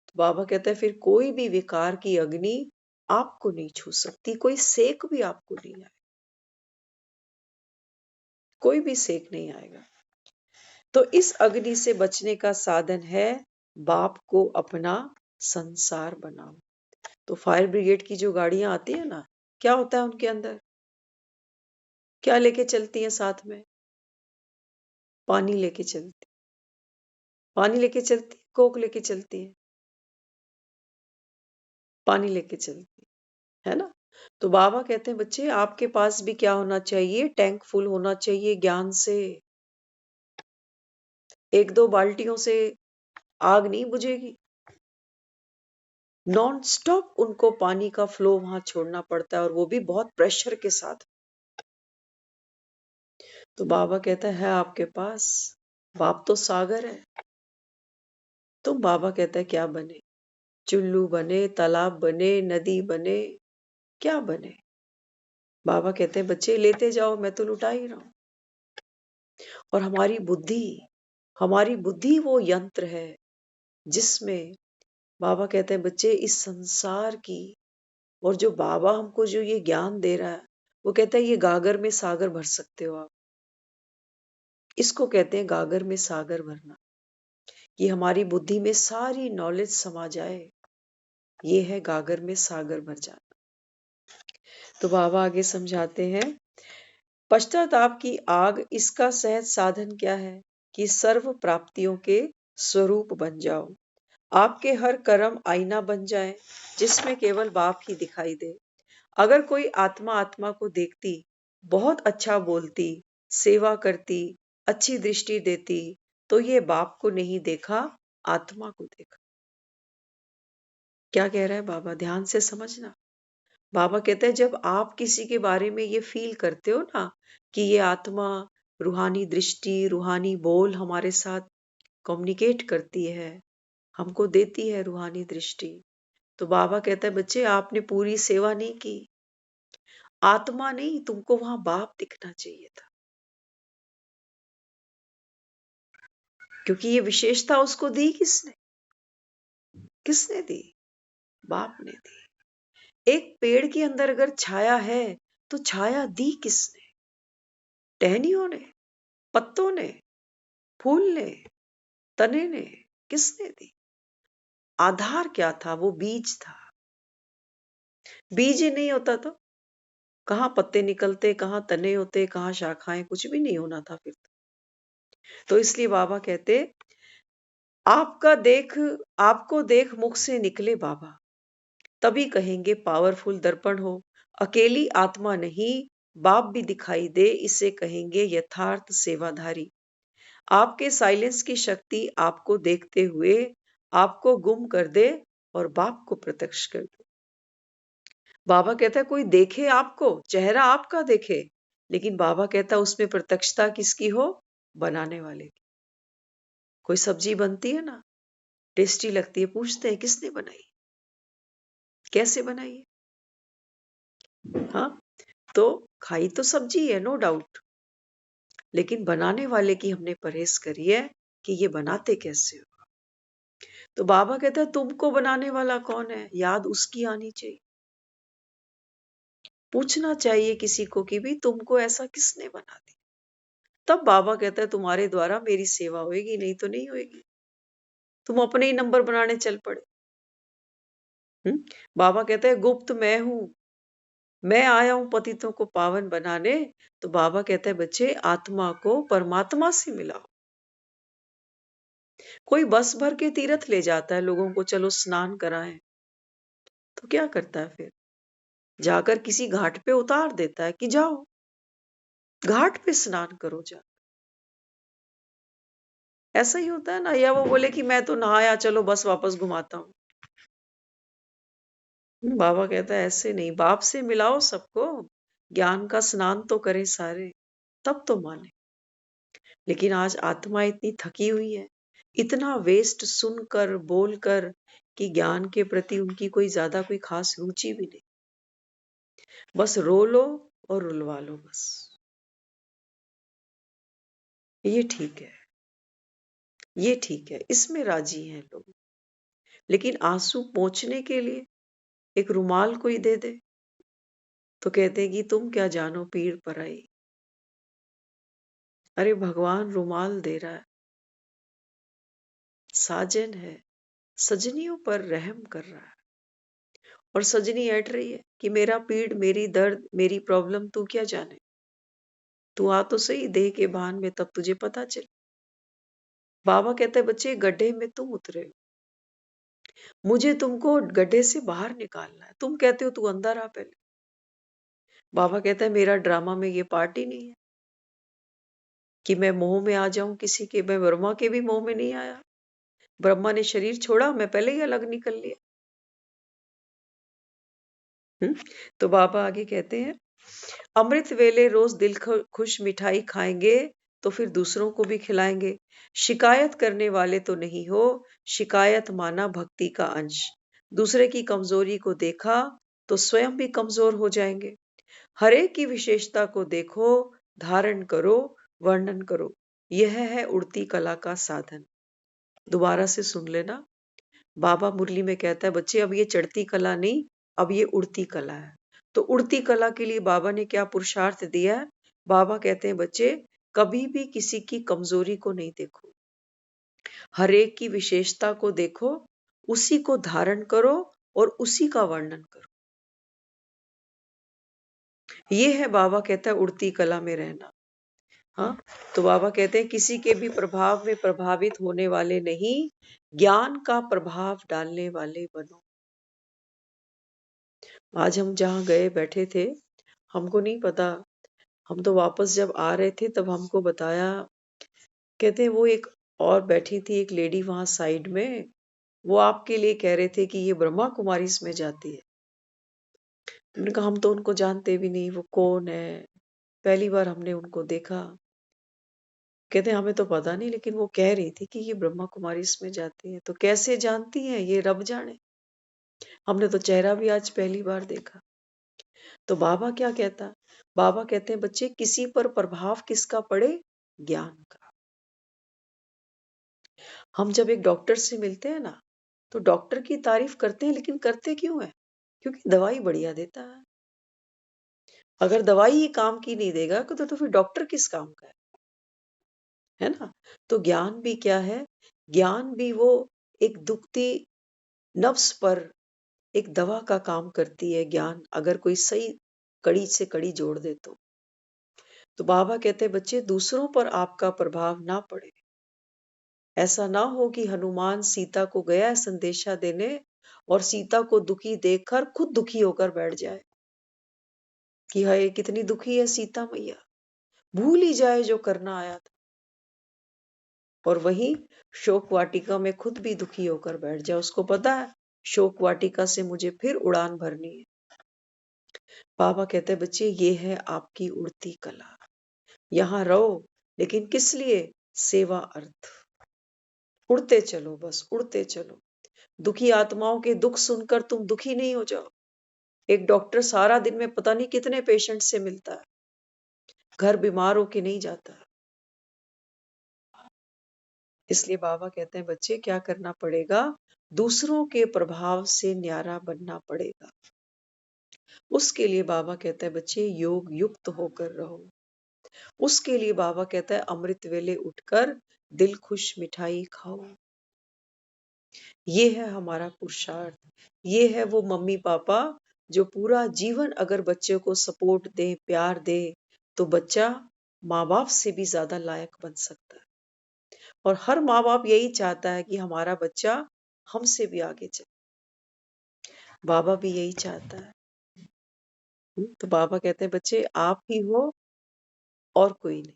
तो बाबा कहते हैं फिर कोई भी विकार की अग्नि आपको नहीं छू सकती, कोई सेक भी आपको नहीं आएगा, कोई भी सेक नहीं आएगा। तो इस अग्नि से बचने का साधन है बाप को अपना संसार बनाओ। तो फायर ब्रिगेड की जो गाड़ियां आती है ना, क्या होता है उनके अंदर? क्या लेके चलती हैं साथ में? पानी लेके चलती, पानी लेके चलती, कोक लेके चलती है, पानी लेके चलती है ना। तो बाबा कहते हैं बच्चे आपके पास भी क्या होना चाहिए? टैंक फुल होना चाहिए ज्ञान से। एक दो बाल्टियों से आग नहीं बुझेगी, नॉन स्टॉप उनको पानी का फ्लो वहां छोड़ना पड़ता है, और वो भी बहुत प्रेशर के साथ। तो बाबा कहता है आपके पास, बाप तो सागर है। तो बाबा कहता है क्या बने? चुल्लू बने, तालाब बने, नदी बने, क्या बने? बाबा कहते हैं बच्चे लेते जाओ, मैं तो लुटा ही रहा हूं। और हमारी बुद्धि वो यंत्र है जिसमें बाबा कहते हैं बच्चे इस संसार की, और जो बाबा हमको जो ये ज्ञान दे रहा है, वो कहता है ये गागर में सागर भर सकते हो आप। इसको कहते हैं गागर में सागर भरना। ये हमारी बुद्धि में सारी नॉलेज समा जाए, ये है गागर में सागर भर जाना। तो बाबा आगे समझाते हैं, पश्चाताप की आग, इसका सहज साधन क्या है कि सर्व प्राप्तियों के स्वरूप बन जाओ। आपके हर कर्म आईना बन जाए जिसमें केवल बाप ही दिखाई दे। अगर कोई आत्मा आत्मा को देखती, बहुत अच्छा बोलती, सेवा करती, अच्छी दृष्टि देती, तो ये बाप को नहीं देखा, आत्मा को देखा। क्या कह रहा है बाबा? ध्यान से समझना। बाबा कहते हैं जब आप किसी के बारे में ये फील करते हो ना कि ये आत्मा रूहानी दृष्टि, रूहानी बोल हमारे साथ कम्युनिकेट करती है, हमको देती है रूहानी दृष्टि, तो बाबा कहता है बच्चे आपने पूरी सेवा नहीं की। आत्मा नहीं, तुमको वहां बाप दिखना चाहिए था, क्योंकि ये विशेषता उसको दी किसने? किसने दी? बाप ने दी। एक पेड़ के अंदर अगर छाया है तो छाया दी किसने? टहनियों ने, पत्तों ने, फूल ने, तने ने, किसने दी? आधार क्या था? वो बीज था। बीज ही नहीं होता तो कहाँ पत्ते निकलते, कहाँ तने होते, कहाँ शाखाएं, कुछ भी नहीं होना था फिर तो इसलिए बाबा कहते आपको देख मुख से निकले बाबा, तभी कहेंगे पावरफुल दर्पण हो। अकेली आत्मा नहीं, बाप भी दिखाई दे, इसे कहेंगे यथार्थ सेवाधारी। आपके साइलेंस की शक्ति आपको देखते हुए आपको गुम कर दे और बाप को प्रत्यक्ष कर दे। बाबा कहता है कोई देखे आपको, चेहरा आपका देखे, लेकिन बाबा कहता है उसमें प्रत्यक्षता किसकी हो? बनाने वाले की। कोई सब्जी बनती है ना, टेस्टी लगती है, पूछते हैं किसने बनाई, कैसे बनाई है? हाँ, तो खाई तो सब्जी है, नो डाउट, लेकिन बनाने वाले की हमने परहेज करी है कि ये बनाते कैसे हो। तो बाबा कहता है तुमको बनाने वाला कौन है, याद उसकी आनी चाहिए। पूछना चाहिए किसी को कि भी तुमको ऐसा किसने बना दिया। तब बाबा कहता है तुम्हारे द्वारा मेरी सेवा होगी, नहीं तो नहीं होगी। तुम अपने ही नंबर बनाने चल पड़े। बाबा कहता है गुप्त मैं हूं, मैं आया हूं पतितों को पावन बनाने। तो बाबा कहता है बच्चे आत्मा को परमात्मा से मिलाओ। कोई बस भर के तीर्थ ले जाता है लोगों को, चलो स्नान कराएं, तो क्या करता है फिर? जाकर किसी घाट पे उतार देता है कि जाओ घाट पे स्नान करो जा। ऐसा ही होता है ना, या वो बोले कि मैं तो नहाया, चलो बस वापस घुमाता हूँ। बाबा कहता है ऐसे नहीं, बाप से मिलाओ सबको, ज्ञान का स्नान तो करें सारे, तब तो माने। लेकिन आज आत्मा इतनी थकी हुई है, इतना वेस्ट सुनकर बोलकर कि ज्ञान के प्रति उनकी कोई ज्यादा कोई खास रुचि भी नहीं। बस रो लो और रुलवा लो बस, ये ठीक है, ये ठीक है, इसमें राजी हैं लोग। लेकिन आंसू पोंछने के लिए एक रुमाल कोई दे दे तो कहते हैं कि तुम क्या जानो पीड़ पराई। अरे भगवान रुमाल दे रहा है, साजन है, सजनियों पर रहम कर रहा है, और सजनी ऐट रही है कि मेरा पीड़, मेरी दर्द, मेरी प्रॉब्लम तू क्या जाने, तू आ तो सही देह के भान में, तब तुझे पता चले। बाबा कहते हैं बच्चे गड्ढे में तुम उतरे हो, मुझे तुमको गड्ढे से बाहर निकालना है, तुम कहते हो तू अंदर आ पहले। बाबा कहता है मेरा ड्रामा में ये पार्ट ही नहीं है कि मैं मोह में आ जाऊं किसी के। मैं ब्रह्मा के भी मोह में नहीं आया, ब्रह्मा ने शरीर छोड़ा, मैं पहले ही अलग निकल लिया। तो बाबा आगे कहते हैं अमृत वेले रोज दिल खुश मिठाई खाएंगे तो फिर दूसरों को भी खिलाएंगे। शिकायत करने वाले तो नहीं हो, शिकायत माना भक्ति का अंश। दूसरे की कमजोरी को देखा तो स्वयं भी कमजोर हो जाएंगे। हरेक की विशेषता को देखो, धारण करो, वर्णन करो, यह है उड़ती कला का साधन। दोबारा से सुन लेना, बाबा मुरली में कहता है बच्चे अब ये चढ़ती कला नहीं, अब ये उड़ती कला है। तो उड़ती कला के लिए बाबा ने क्या पुरुषार्थ दिया है? बाबा कहते हैं बच्चे कभी भी किसी की कमजोरी को नहीं देखो, हर एक की विशेषता को देखो, उसी को धारण करो और उसी का वर्णन करो। ये है बाबा कहता है उड़ती कला में रहना। हाँ, तो बाबा कहते हैं किसी के भी प्रभाव में प्रभावित होने वाले नहीं, ज्ञान का प्रभाव डालने वाले बनो। आज हम जहाँ गए बैठे थे, हमको नहीं पता, हम तो वापस जब आ रहे थे तब हमको बताया, कहते हैं वो एक और बैठी थी एक लेडी वहां साइड में, वो आपके लिए कह रहे थे कि ये ब्रह्मा कुमारी इसमें जाती है। हमने कहा हम तो उनको जानते भी नहीं, वो कौन है, पहली बार हमने उनको देखा। कहते हैं हमें तो पता नहीं, लेकिन वो कह रही थी कि ये ब्रह्मा कुमारी इसमें जाती है। तो कैसे जानती हैं ये रब जाने, हमने तो चेहरा भी आज पहली बार देखा। तो बाबा क्या कहता, बाबा कहते हैं बच्चे किसी पर प्रभाव किसका पड़े? ज्ञान का। हम जब एक डॉक्टर से मिलते हैं ना, तो डॉक्टर की तारीफ करते हैं, लेकिन करते क्यों है? क्योंकि दवाई बढ़िया देता है। अगर दवाई ही काम की नहीं देगा तो फिर डॉक्टर किस काम का है ना? तो ज्ञान भी क्या है? ज्ञान भी वो एक दुखती नफ्स पर एक दवा का काम करती है ज्ञान, अगर कोई सही कड़ी से कड़ी जोड़ दे तो बाबा कहते हैं बच्चे दूसरों पर आपका प्रभाव ना पड़े। ऐसा ना हो कि हनुमान सीता को गया संदेशा देने और सीता को दुखी देखकर खुद दुखी होकर बैठ जाए कि हाय कितनी दुखी है सीता मैया, भूल ही जाए जो करना आया था। और वहीं शोक वाटिका में खुद भी दुखी होकर बैठ जाए, उसको पता है शोक वाटिका से मुझे फिर उड़ान भरनी है। बाबा कहते हैं बच्चे ये है आपकी उड़ती कला, यहाँ रहो लेकिन किस लिए? सेवा अर्थ। उड़ते चलो, बस उड़ते चलो। दुखी आत्माओं के दुख सुनकर तुम दुखी नहीं हो जाओ। एक डॉक्टर सारा दिन में पता नहीं कितने पेशेंट से मिलता है, घर बीमार होके नहीं जाता। इसलिए बाबा कहते हैं बच्चे क्या करना पड़ेगा? दूसरों के प्रभाव से न्यारा बनना पड़ेगा। उसके लिए बाबा कहते हैं बच्चे योग युक्त होकर रहो। उसके लिए बाबा कहता है अमृत वेले उठकर दिल खुश मिठाई खाओ। ये है हमारा पुरुषार्थ। ये है वो मम्मी पापा जो पूरा जीवन अगर बच्चे को सपोर्ट दे, प्यार दे, तो बच्चा माँ बाप से भी ज्यादा लायक बन सकता है। और हर माँ बाप यही चाहता है कि हमारा बच्चा हमसे भी आगे चले। बाबा भी यही चाहता है। तो बाबा कहते हैं बच्चे आप ही हो और कोई नहीं।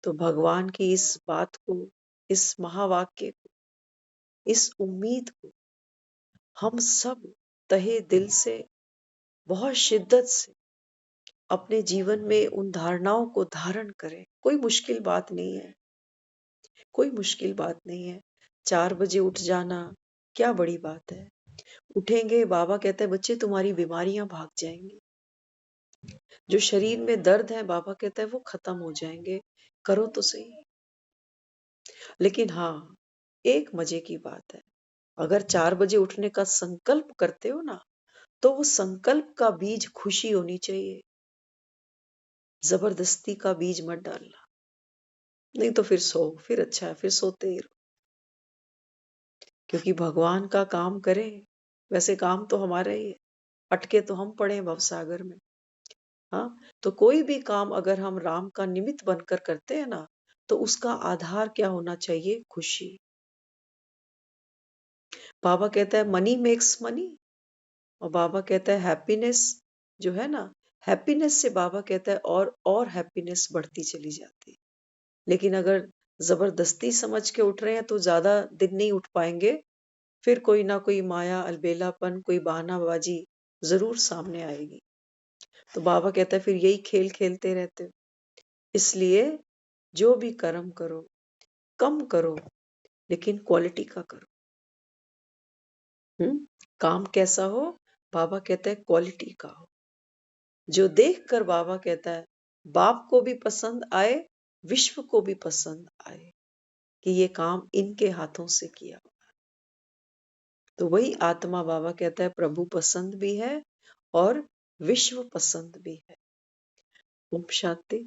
तो भगवान की इस बात को, इस महावाक्य को, इस उम्मीद को हम सब तहे दिल से, बहुत शिद्दत से अपने जीवन में उन धारणाओं को धारण करें। कोई मुश्किल बात नहीं है, कोई मुश्किल बात नहीं है। 4 बजे उठ जाना क्या बड़ी बात है? उठेंगे, बाबा कहते हैं बच्चे तुम्हारी बीमारियां भाग जाएंगी। जो शरीर में दर्द है बाबा कहता है वो खत्म हो जाएंगे। करो तो सही। लेकिन हाँ, एक मजे की बात है, अगर 4 बजे उठने का संकल्प करते हो ना, तो वो संकल्प का बीज खुशी होनी चाहिए। जबरदस्ती का बीज मत डालना, नहीं तो फिर सो, फिर अच्छा है, फिर सोते ही रहो। क्योंकि भगवान का काम करें, वैसे काम तो हमारा ही है, अटके तो हम पड़े हैं भवसागर में। हाँ, तो कोई भी काम अगर हम राम का निमित्त बनकर करते हैं ना, तो उसका आधार क्या होना चाहिए? खुशी। बाबा कहता है मनी मेक्स मनी, और बाबा कहता है हैप्पीनेस जो है ना, हैप्पीनेस से बाबा कहता है और हैप्पीनेस बढ़ती चली जाती है। लेकिन अगर जबरदस्ती समझ के उठ रहे हैं तो ज्यादा दिन नहीं उठ पाएंगे, फिर कोई ना कोई माया अलबेलापन, कोई बहानाबाजी जरूर सामने आएगी। तो बाबा कहता है फिर यही खेल खेलते रहते हो। इसलिए जो भी कर्म करो, कम करो लेकिन क्वालिटी का करो। काम कैसा हो? बाबा कहता है क्वालिटी का हो, जो देखकर बाबा कहता है बाप को भी पसंद आए, विश्व को भी पसंद आए कि ये काम इनके हाथों से किया। तो वही आत्मा बाबा कहता है प्रभु पसंद भी है और विश्व पसंद भी है। ओम शांति।